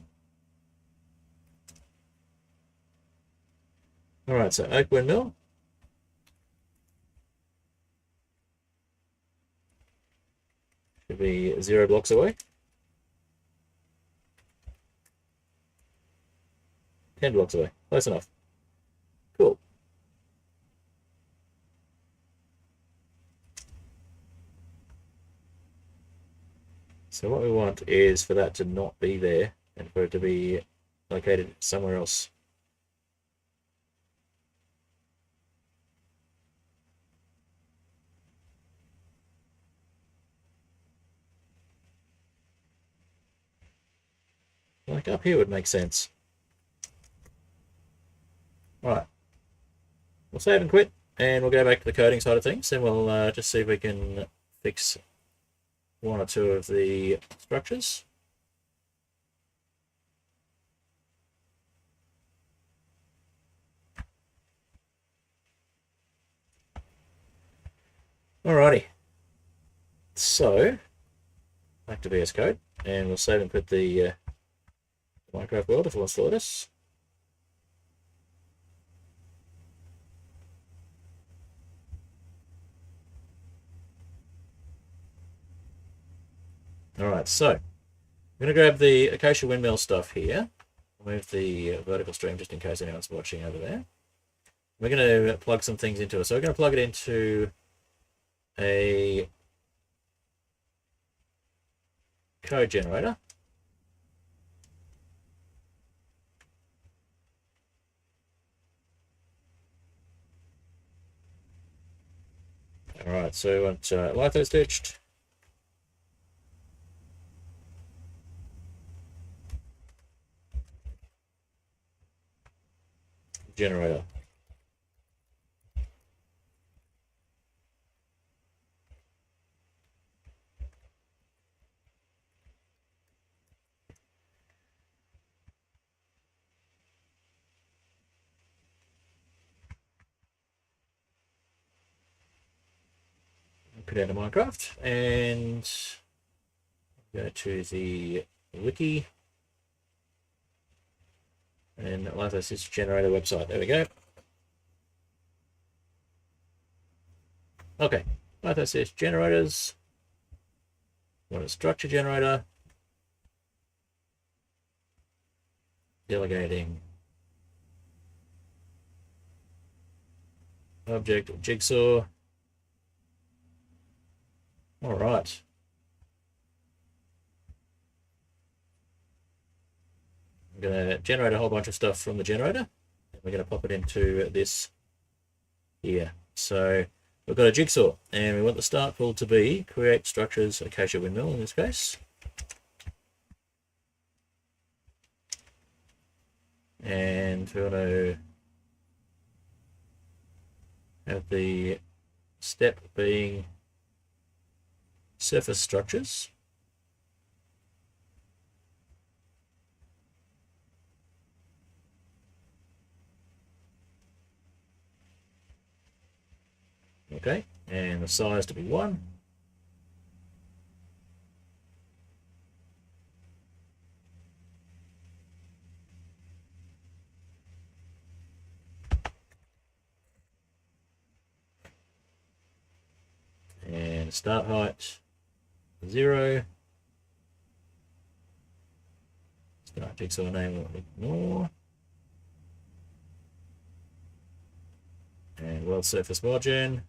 Alright, so oak windmill. Should be 0 blocks away. 10 blocks away. Close enough. Cool. So what we want is for that to not be there and for it to be located somewhere else. Like up here would make sense. Right. We'll save and quit, and we'll go back to the coding side of things, and we'll just see if we can fix one or two of the structures. Alrighty. So, back to VS Code, and we'll save and quit the Minecraft world if it wants to let us. Alright, so I'm going to grab the Acacia Windmill stuff here. I'll move the vertical stream just in case anyone's watching over there. We're going to plug some things into it. So we're going to plug it into a code generator. Alright, so we want litho stitched. Generator. Put out of Minecraft and go to the wiki and Litho generator website. There we go. Okay, Litho generators. Want a structure generator. Delegating object jigsaw. All right. I'm going to generate a whole bunch of stuff from the generator. And we're going to pop it into this here. So we've got a jigsaw, and we want the start pull to be create structures, Acacia Windmill in this case. And we want to have the step being surface structures. Okay, and the size to be 1. And start height 0. Start jigsaw name we'll ignore. And world surface worldgen.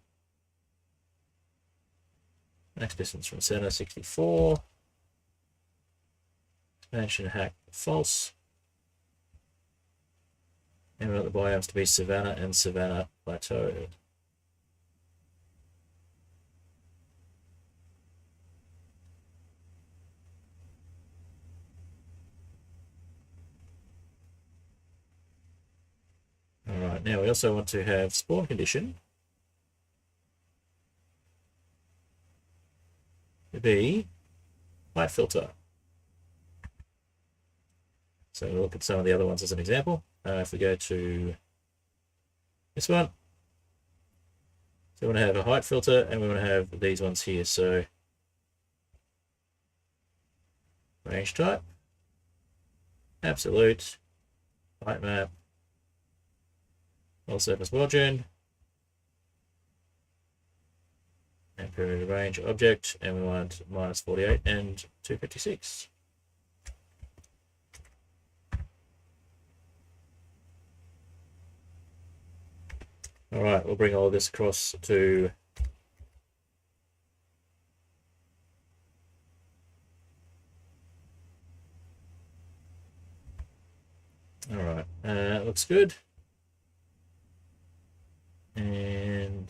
Max distance from center 64. Expansion hack false. And we want the biomes to be Savannah and Savannah Plateau. Alright, now we also want to have spawn condition to be light filter. So we'll look at some of the other ones as an example. If we go to this one, so we want to have a height filter and we want to have these ones here. So range type, absolute, height map, all surface worldgen, and period of range object, and we want -48 and 256. All right, we'll bring all this across to all right, looks good. And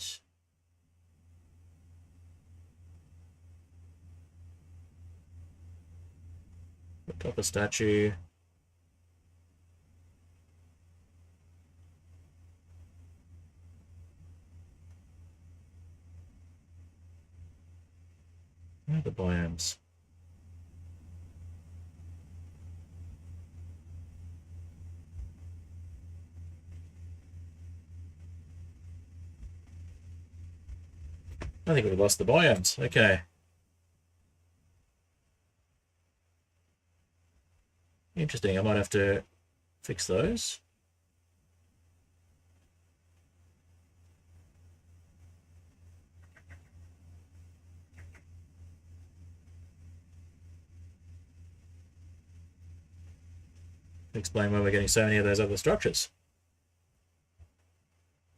top of statue. Where are the biomes? I think we've lost the biomes. Okay. Interesting. I might have to fix those. Explain why we're getting so many of those other structures.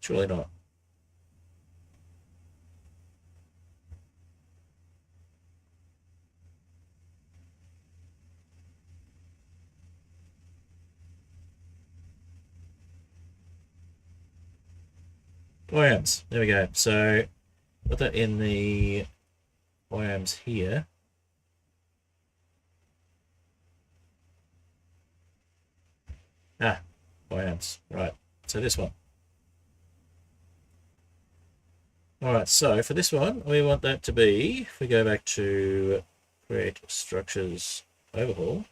Surely not. Biomes. There we go. So put that in the biomes here. Biomes. Right. So this one. Alright, so for this one, we want that to be, if we go back to create structures overhaul,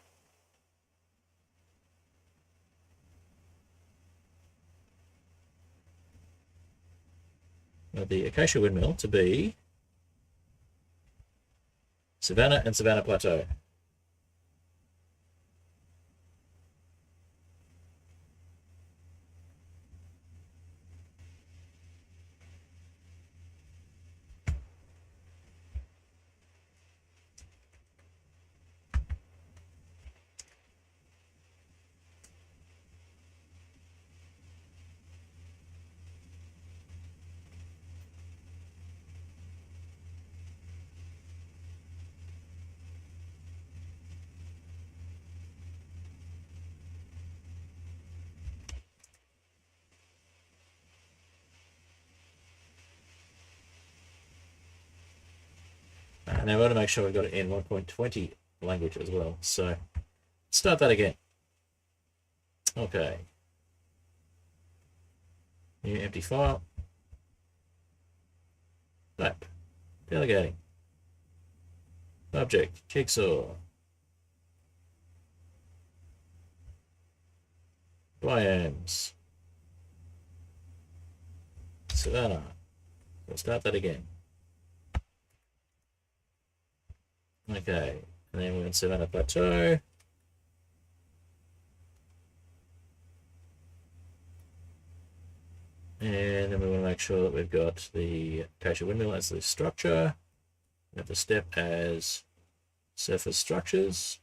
the Acacia Windmill to be Savannah and Savannah Plateau. Now we want to make sure we've got it in 1.20 language as well. So start that again. Okay. New empty file. Map. Delegating. Object. Jigsaw. Biomes. Savannah. We'll start that again. Okay, and then we're in Savannah Plateau. And then we want to make sure that we've got the Acacia Windmill as the structure. We have the step as surface structures.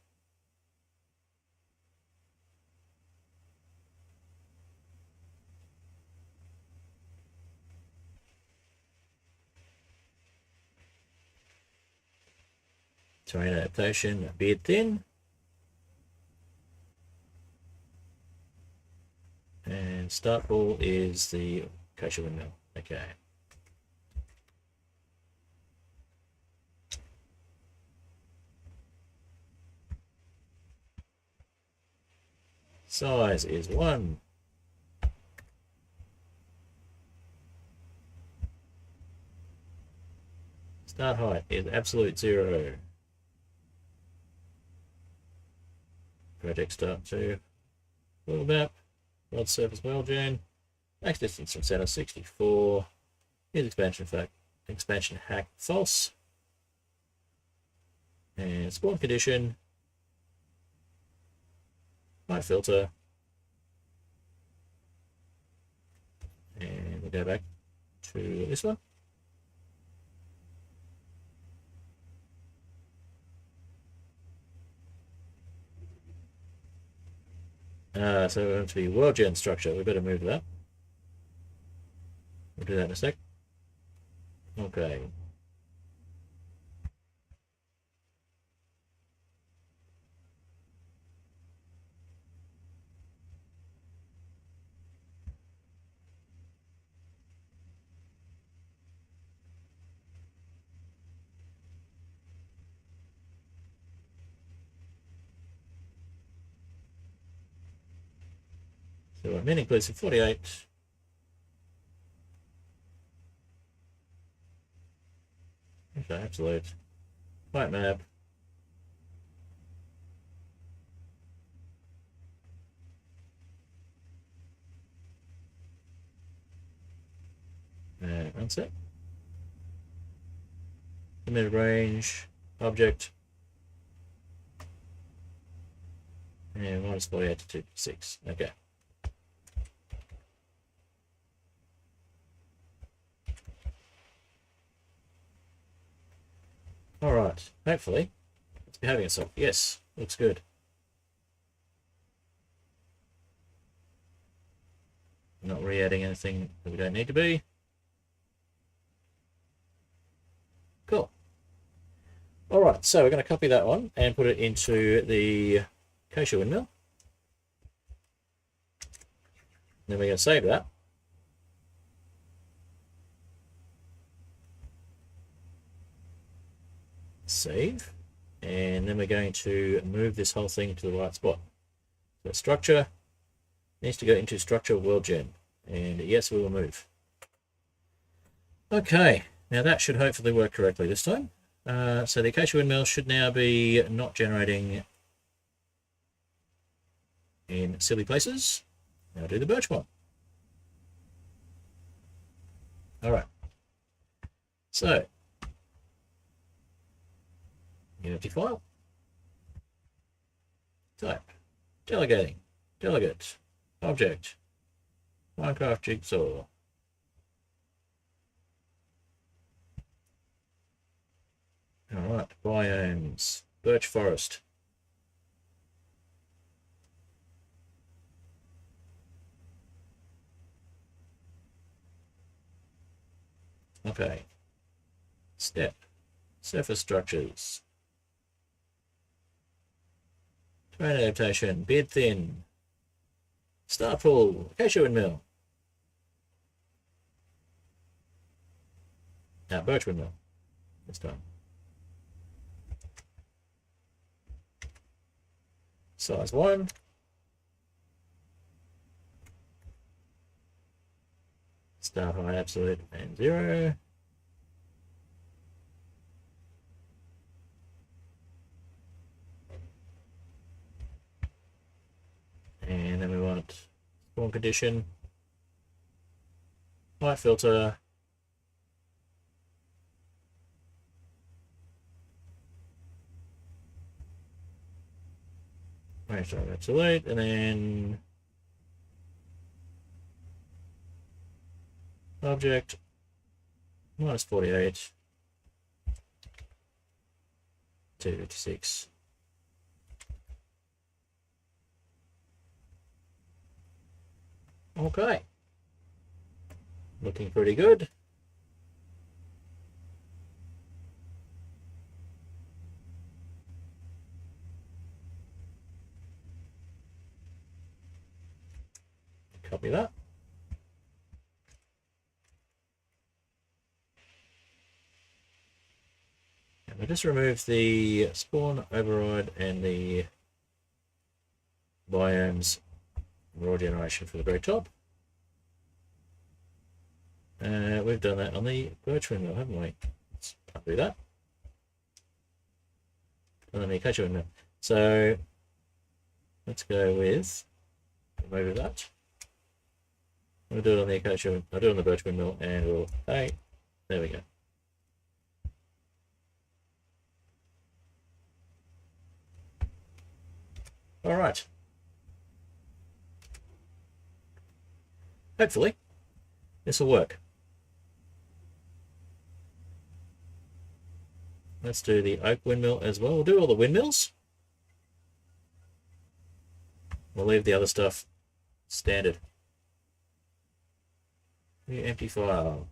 Terrain adaptation, beard thin. And start ball is the acacia windmill. Okay. Size is 1. Start height is absolute 0. Project start 2. World map. World surface worldgen. Max distance from center 64. Here's expansion hack false. And spawn condition. Light filter. And we'll go back to this one. So we're going to be worldgen structure. We better move that. We'll do that in a sec. Okay. So a min inclusive 48. Okay, absolute. White map. Unset. Limited range. Object. And minus 48 to 256. Okay. All right. Hopefully, it's behaving itself. Yes, looks good. Not re-adding anything that we don't need to be. Cool. All right, so we're going to copy that one and put it into the acacia windmill. Then we're going to save that. Save. And then we're going to move this whole thing to the right spot. So structure needs to go into structure worldgen. And yes, we will move. Okay, now that should hopefully work correctly this time. So the acacia windmill should now be not generating in silly places. Now do the birch one. All right. So, Unity file. Type. Delegating. Delegate. Object. Minecraft jigsaw. All right. Biomes. Birch forest. Okay. Step. Surface structures. Terrain adaptation. Beard thin. Star pool. Acacia windmill. Now birch windmill. This time. Size 1. Start height absolute and 0. And then we want spawn condition, light filter, range time absolute, and then object minus 48 to 56. Okay, looking pretty good. copy that. And we'll just remove the spawn override and the biomes raw generation for the very top. We've done that on the birch windmill, haven't we? Let's undo that. And then the acacia windmill. So let's go with remove that. We'll do it on the acacia. I'll do it on the birch windmill, and we'll hey, there we go. All right. Hopefully, this will work. Let's do the oak windmill as well. We'll do all the windmills. We'll leave the other stuff standard. New empty file.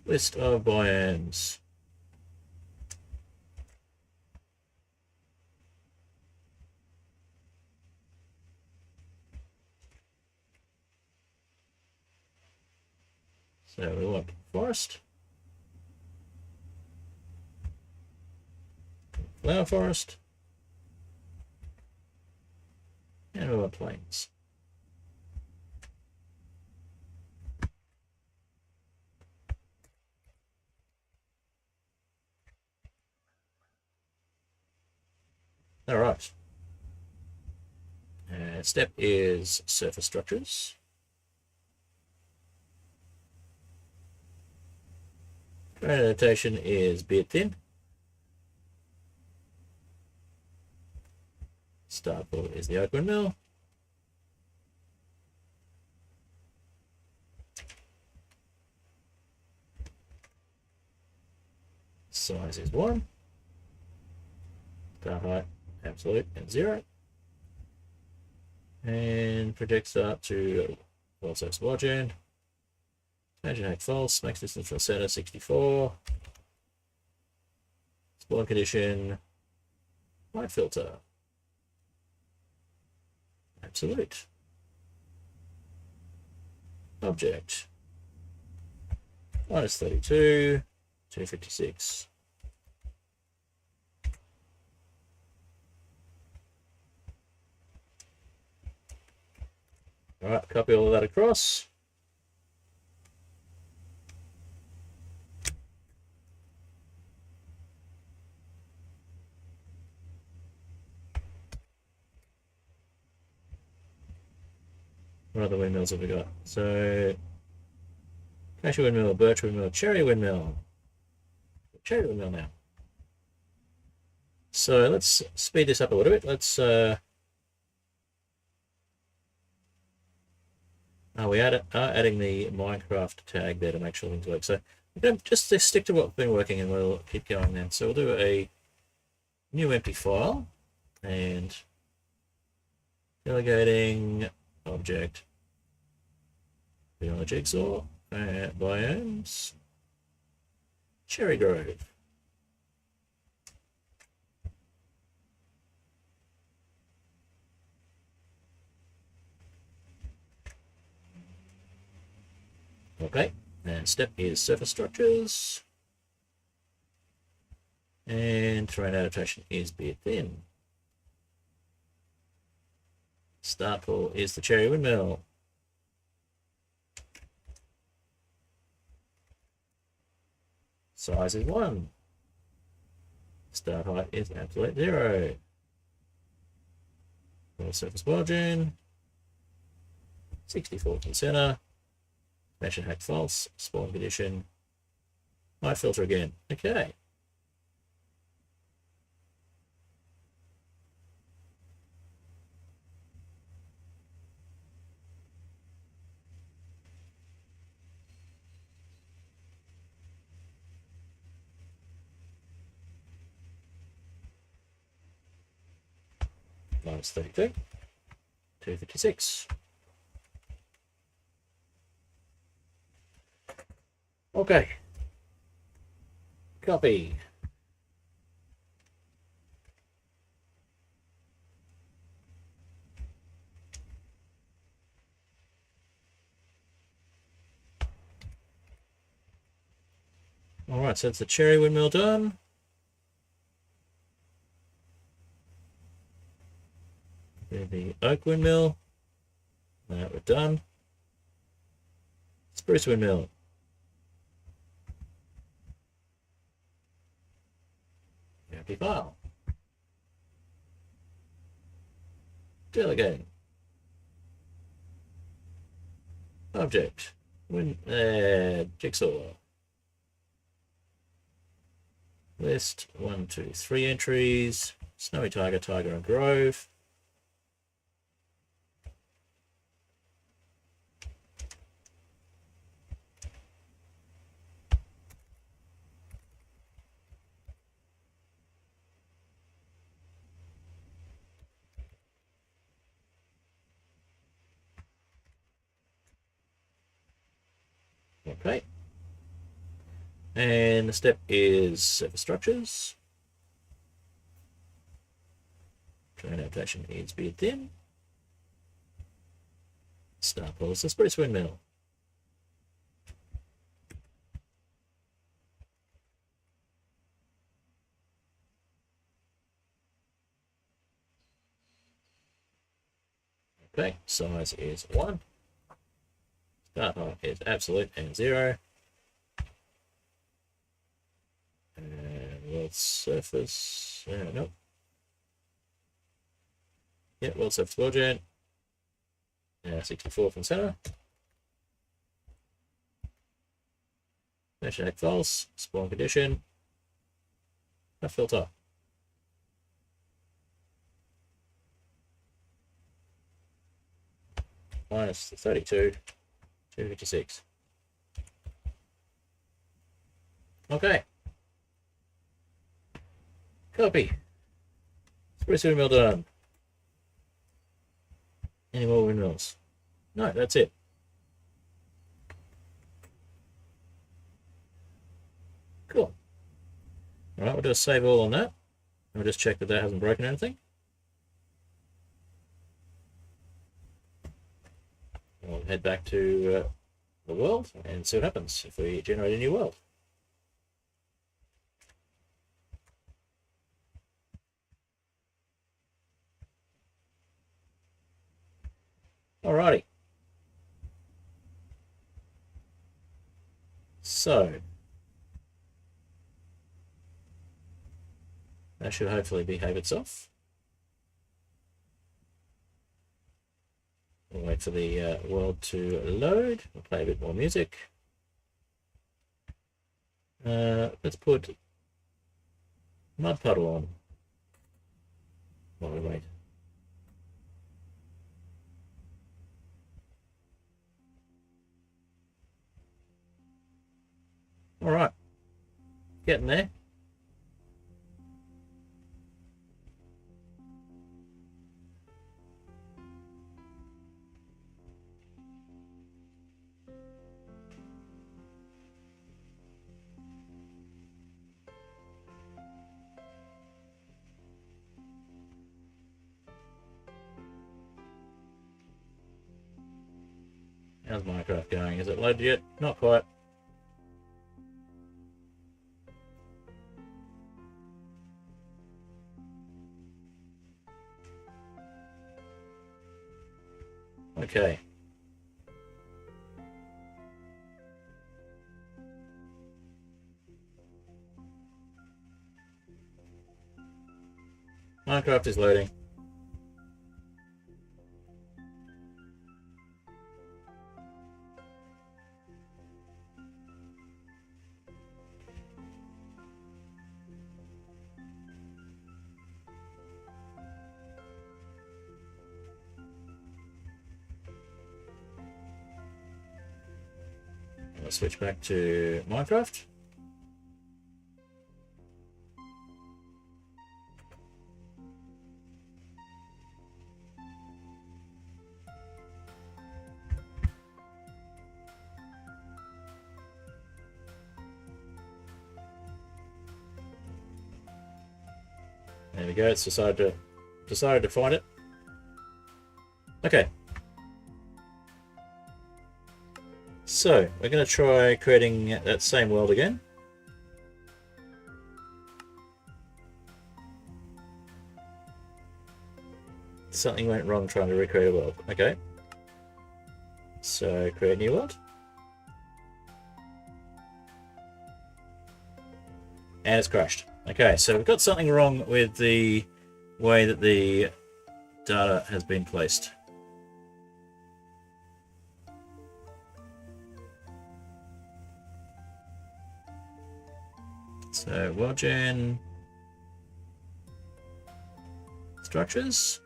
List of biomes. So we want forest, flower forest, and we want plains. All right. Step is surface structures. Terrain adaptation is be it thin. Starport is the oak windmill. Size is 1. Start height absolute and 0. And project start to also worldgen. Expansion height false, max distance from center 64. Spawn condition, light filter, absolute. Object, minus 32, 256. All right, copy all of that across. What other windmills have we got? So, acacia windmill, birch windmill, cherry windmill. Cherry windmill now. So let's speed this up a little bit. Let's we are adding the Minecraft tag there to make sure things work. So we're going to just stick to what's been working, and we'll keep going then. So we'll do a new empty file and delegating object beyond the jigsaw, biomes, cherry grove. Okay, and step is surface structures, and terrain adaptation is be it thin. Start pool is the cherry windmill. Size is 1. Start height is absolute 0. Full surface worldgen. 64 to the center. Expansion hack false. Spawn condition. Light filter again. Okay. Minus 32, 256. Okay. Copy. Alright, so that's the cherry windmill done. The oak windmill. That we're done. Spruce windmill. Empty file. Delegating. Object. Jigsaw. List 1, 2, 3 entries. Snowy Tiger, Tiger and Grove. Okay. And the step is surface structures. Train adaptation needs to be thin. Star Pulse, the Spruce Windmill. Okay, size is 1. Start height is absolute and 0. And world surface, nope. Yeah, world surface worldgen. 64 from center. Mesh egg false, spawn condition. A filter. Minus 32, 256. Okay. Copy. Spruce windmill done. Any more windmills? No, that's it. Cool. Alright, we'll just save all on that. We'll just check that that hasn't broken anything. We'll head back to the world and see what happens if we generate a new world. Alrighty. So that should hopefully behave itself. We'll wait for the world to load. We'll play a bit more music. Let's put Mud Puddle on while we wait. All right, getting there. How's Minecraft going? Is it loaded yet? Not quite. Okay. Minecraft is loading. I'll switch back to Minecraft. we go. It's decided to find it. Okay. So we're going to try creating that same world again. Something went wrong trying to recreate a world. Okay. So create a new world. And it's crashed. Okay, so we've got something wrong with the way that the data has been placed. So worldgen structures.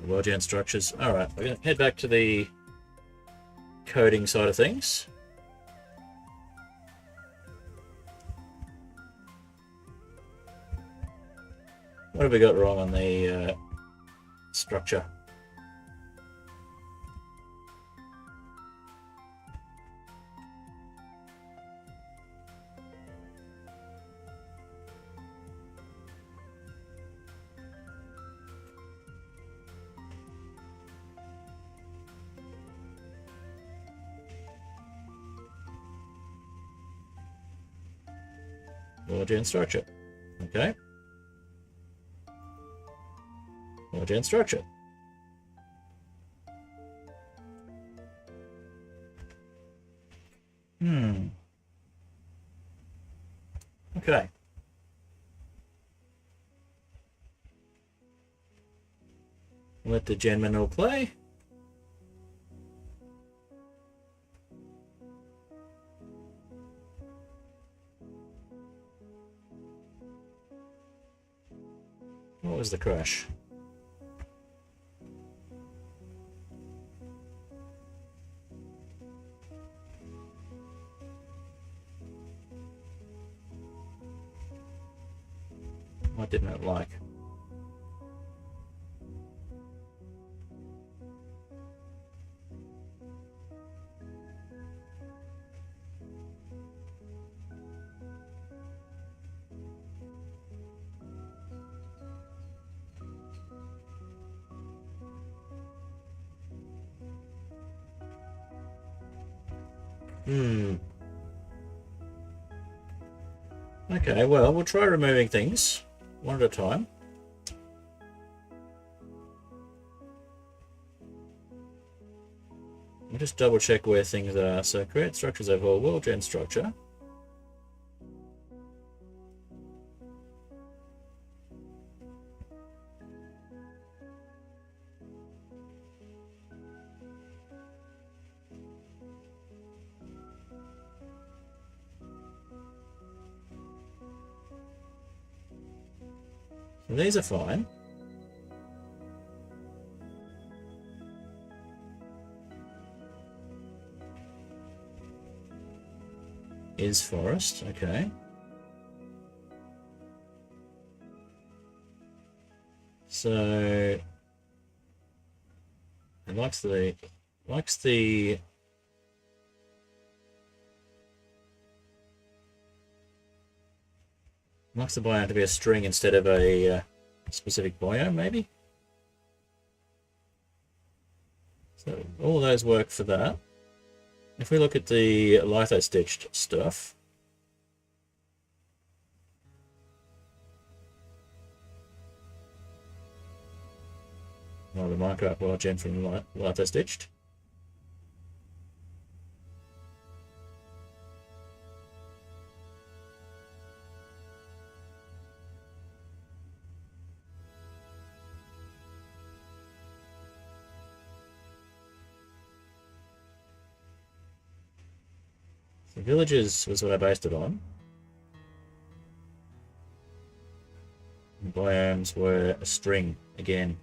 Worldgen structures. Alright, we're going to head back to the coding side of things. What have we got wrong on the structure? Worldgen structure. Okay. Worldgen structure. Okay. Let the gen manual play. What was the crash? What didn't it like? Okay, well, we'll try removing things one at a time. We'll just double check where things are. So create structures overall, worldgen structure. So these are fine. Is forest, okay. So it likes the likes the biome to be a string instead of a specific biome, maybe. So all those work for that. If we look at the litho-stitched stuff, well, the Minecraft worldgen from litho-stitched. The villages was what I based it on. The biomes were a string again.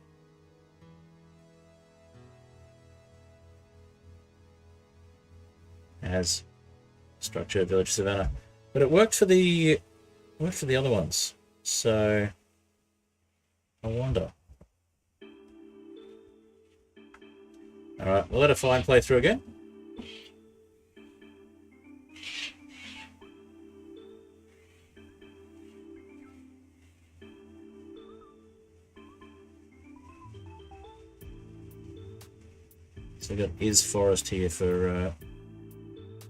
As structure village savannah, but it worked for the other ones. So I wonder. All right, we'll let a fine play through again. So we've got is forest here for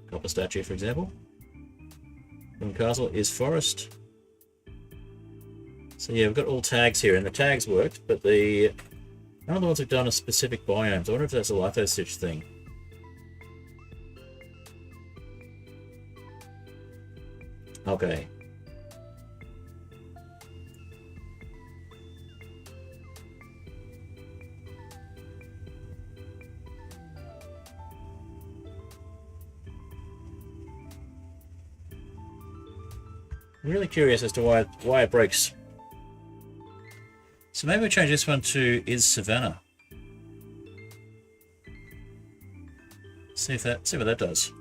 copper statue, for example. From castle is forest. So yeah, we've got all tags here, and the tags worked, but the none of the ones have done a specific biomes. I wonder if that's a litho-stitch thing. Okay. I'm really curious as to why it breaks. So maybe we change this one to is Savannah. See what that does.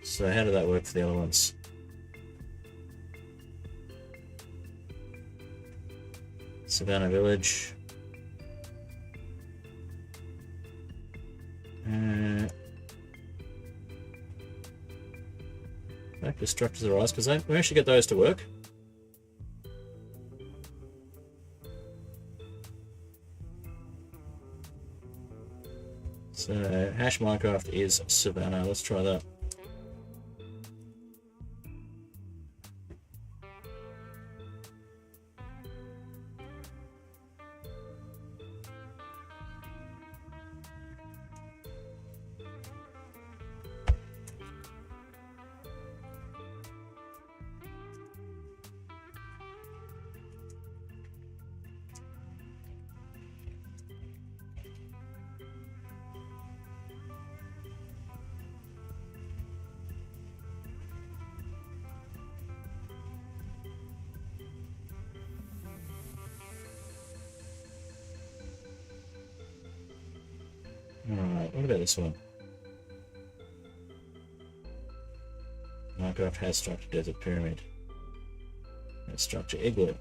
So how did that work for the other ones? Savannah Village. Back to structures arise, because we actually get those to work. So hash Minecraft is Savannah. Let's try that. Alright, what about this one? Minecraft has structure desert pyramid. Let's structure igloo.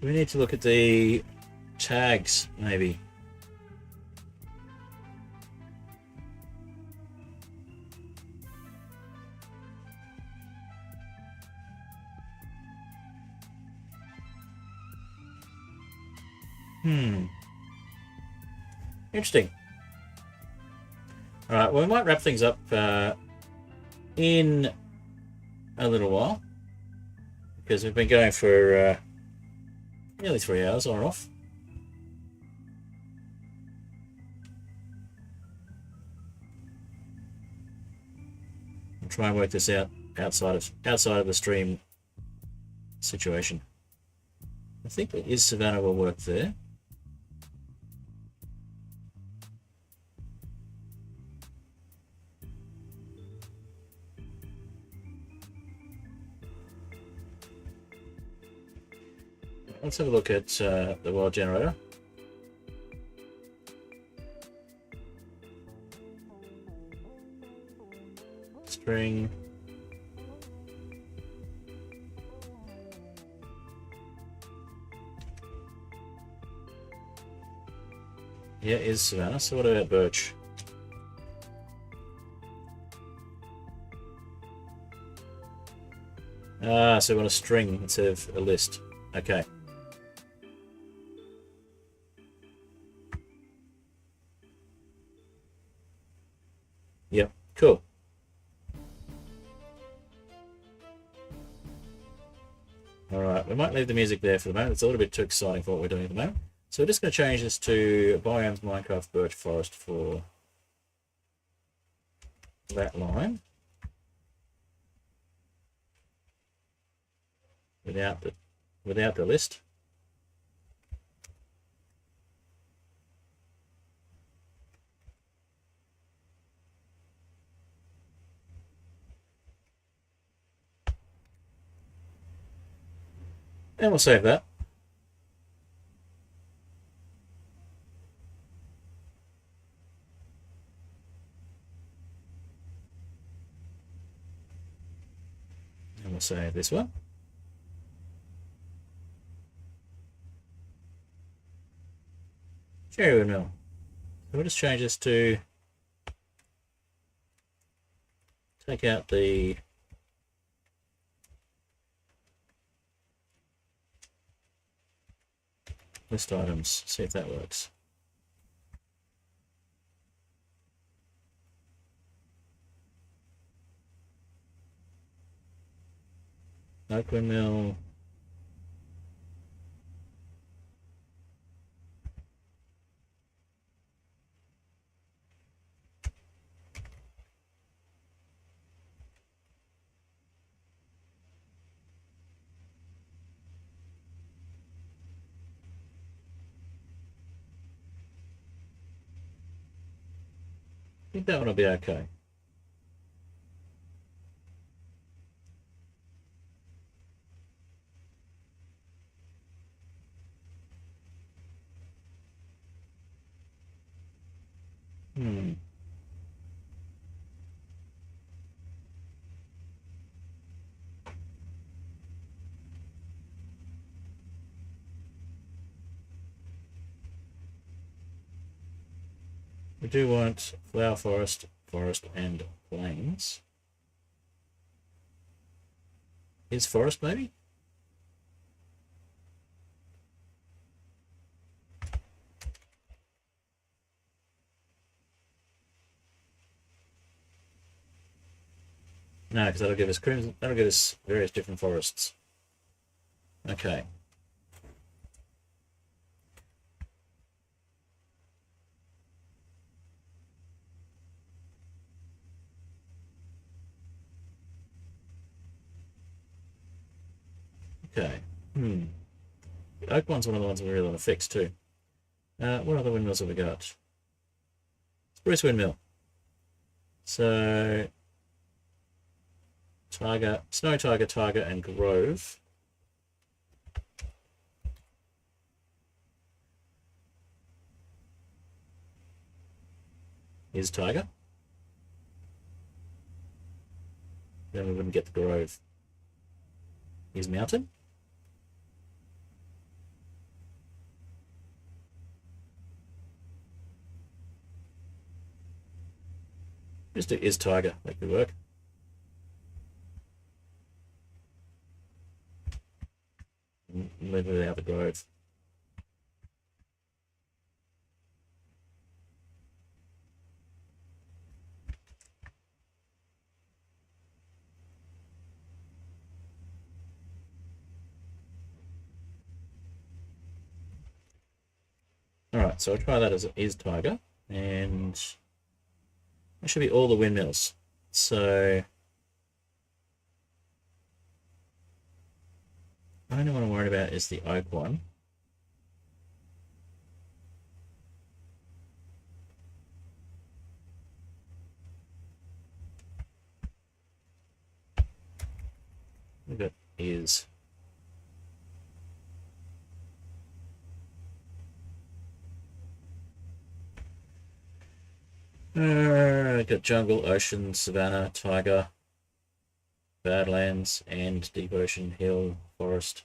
We need to look at the tags, maybe. Interesting. Alright, well, we might wrap things up in a little while, because we've been going for nearly 3 hours on and off. I'll try and work this out outside of the stream situation. I think that is Savannah will work there. Let's have a look at the world generator. String. Yeah, is Savannah. So what about birch? Ah, so we want a string instead of a list. Okay. Yep, cool. Alright, we might leave the music there for the moment. It's a little bit too exciting for what we're doing at the moment. So we're just going to change this to Biomes Minecraft Birch Forest for that line. Without the list. And we'll save that. And we'll save this one. Cherry windmill. So we'll just change this to take out the list items, see if that works. Oak windmill. I think that one will be okay. We do want flower forest, forest and plains. Is forest maybe? No, because that'll give us crimson. That'll give us various different forests. Okay. Okay. The oak one's one of the ones we really want to fix too. What other windmills have we got? Spruce windmill. So tiger, snow tiger, tiger, and grove. Is tiger. Then we wouldn't get the grove. Is mountain. Just do is tiger. That could work. Live without the grove. Alright, so I'll try that as it is tiger, and that should be all the windmills. So the only one I'm worried about is the oak one. That is got jungle, ocean, savanna, tiger, badlands, and deep ocean, hill, forest.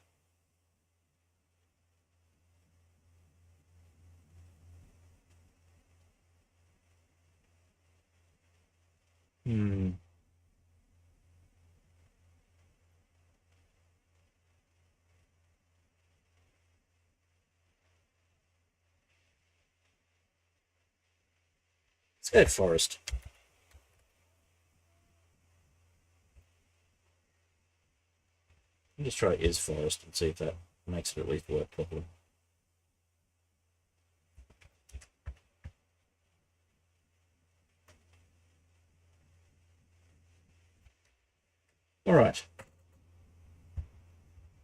Let's go forest. I'll just try is forest and see if that makes it at least work properly. All right.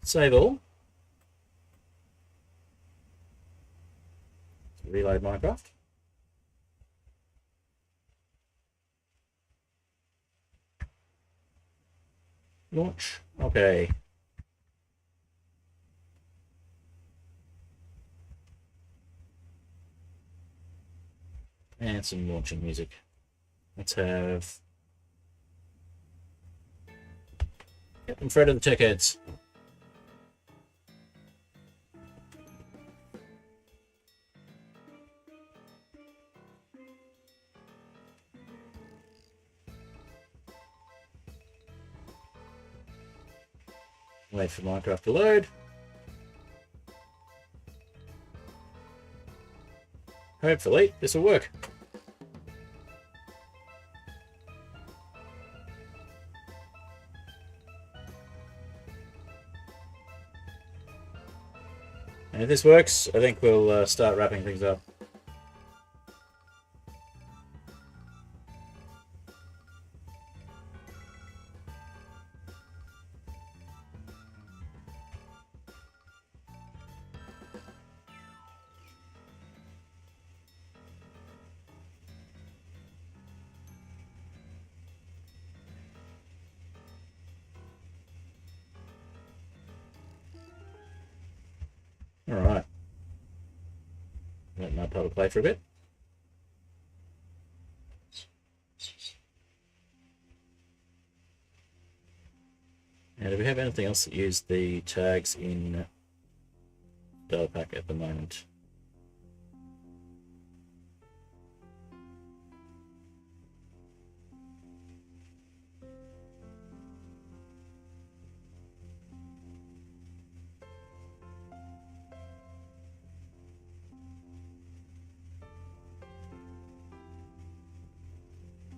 Save all. Reload Minecraft. Launch. Okay. And some launching music. Let's have Captain Fred and the Tech Heads. Wait for Minecraft to load. Hopefully, this will work. And if this works, I think we'll start wrapping things up. Alright. Let my puddle play for a bit. Now, do we have anything else that use the tags in datapack at the moment?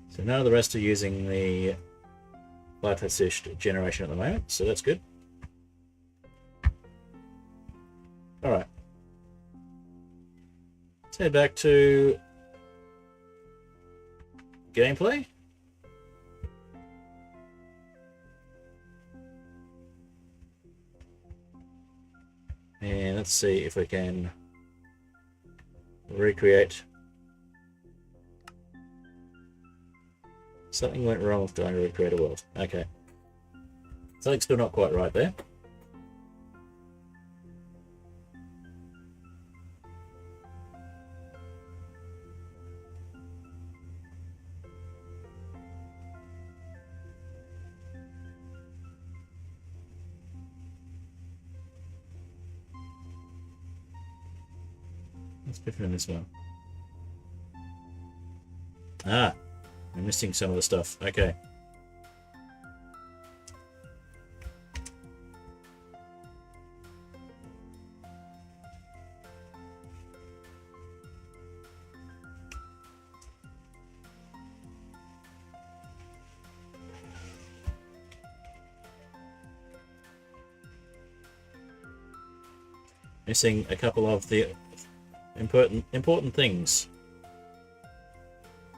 So none of the rest are using the life assist generation at the moment, so that's good. Alright. Let's head back to gameplay. And let's see if we can recreate. Something went wrong with trying to recreate a world. Okay. Something's still not quite right there. What's different in this one? Ah, I'm missing some of the stuff. Okay. Missing a couple of the important things.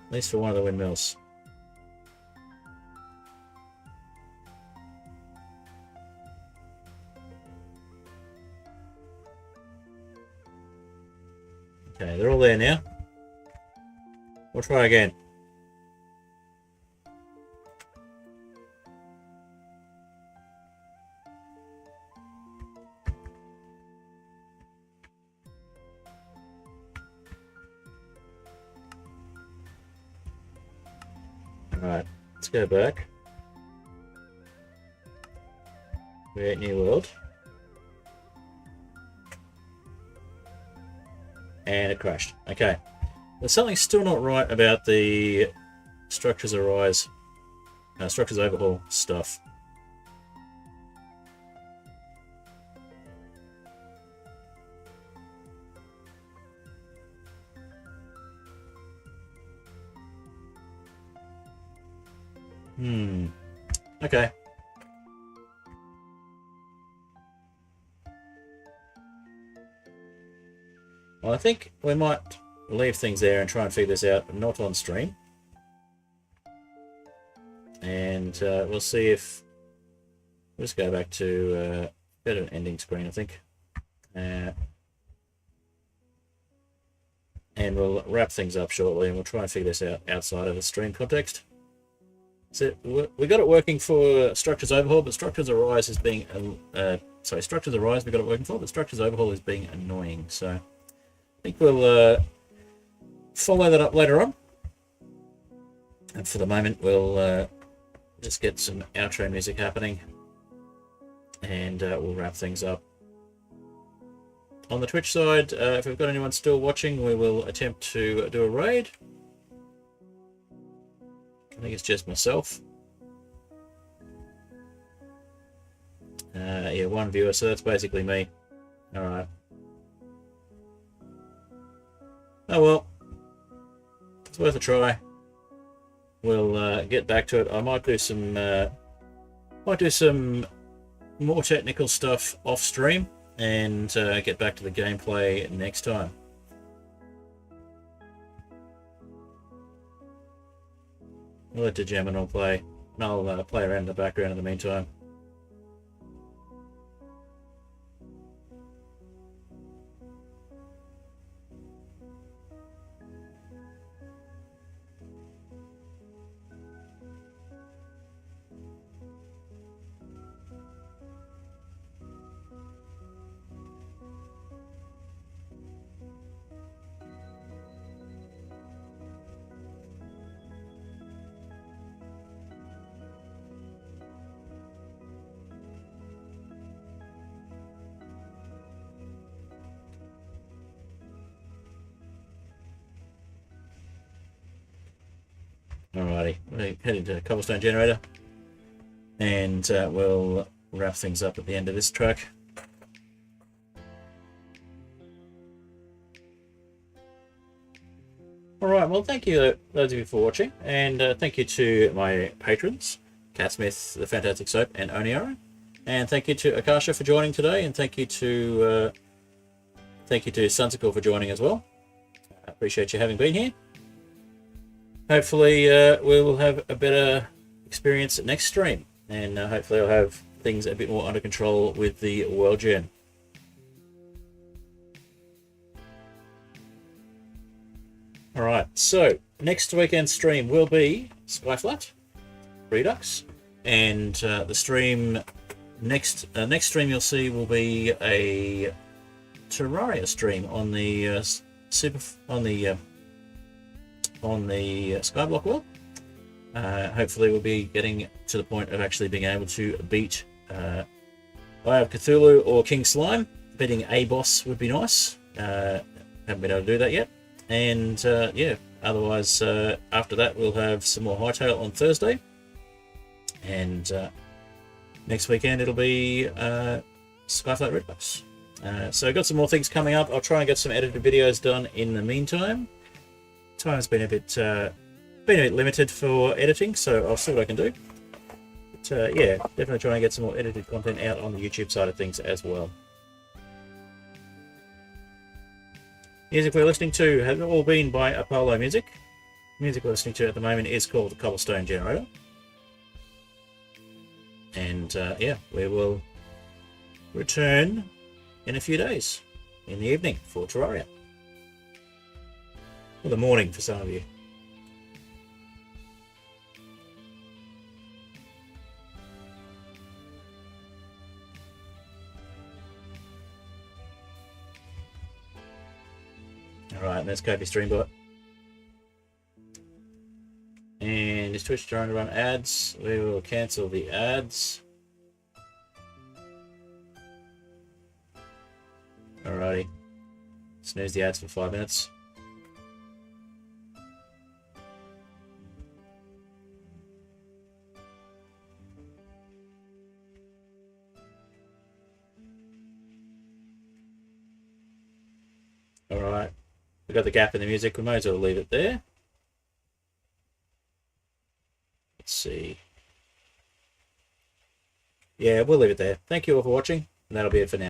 At least for one of the windmills. Okay, they're all there now. We'll try again. Alright, let's go back. Create new world. And it crashed. Okay. There's something still not right about the structures arise, structures overhaul stuff. Okay. Well, I think we might leave things there and try and figure this out, not on stream. And we'll see if... We'll just go back to go to an ending screen, I think. And we'll wrap things up shortly, and we'll try and figure this out outside of the stream context. So we got it working for Structures Overhaul, but Structures Arise is being... Structures Arise we got it working for, but Structures Overhaul is being annoying, so... I think we'll follow that up later on. And for the moment, we'll just get some outro music happening. And we'll wrap things up. On the Twitch side, if we've got anyone still watching, we will attempt to do a raid. I think it's just myself. one viewer, so that's basically me. Alright. Oh well. It's worth a try. We'll get back to it. I might do some more technical stuff off stream and get back to the gameplay next time. We'll let Degeminal play, and I'll play around in the background in the meantime. Alrighty, we're heading to Cobblestone Generator, and we'll wrap things up at the end of this track. Alright, well thank you those of you for watching, and thank you to my patrons, Catsmith, The Fantastic Soap, and Oniara, and thank you to Akasha for joining today, and thank you to Sunsicle for joining as well. I appreciate you having been here. Hopefully we will have a better experience next stream, and hopefully I'll have things a bit more under control with the worldgen. Alright, so next weekend stream will be Skyflat, Redux, and the stream next stream you'll see will be a Terraria stream on the Skyblock world. Hopefully we'll be getting to the point of actually being able to beat Eye of Cthulhu or King Slime. Beating a boss would be nice. Haven't been able to do that yet. And yeah, otherwise after that we'll have some more Hightail on Thursday. And next weekend it'll be Skyflat Redux. So I've got some more things coming up. I'll try and get some edited videos done in the meantime. Time's been a bit limited for editing, so I'll see what I can do. But yeah, definitely try and get some more edited content out on the YouTube side of things as well. Music we're listening to has all been by Apollo Music. Music we're listening to at the moment is called the Cobblestone Generator. And yeah, we will return in a few days in the evening for Terraria. Or the morning for some of you. Alright, that's Kofi Streambot. And is Twitch trying to run ads? We will cancel the ads. Alrighty. Snooze the ads for 5 minutes. Alright. We've got the gap in the music. We might as well leave it there. Let's see. Yeah, we'll leave it there. Thank you all for watching, and that'll be it for now.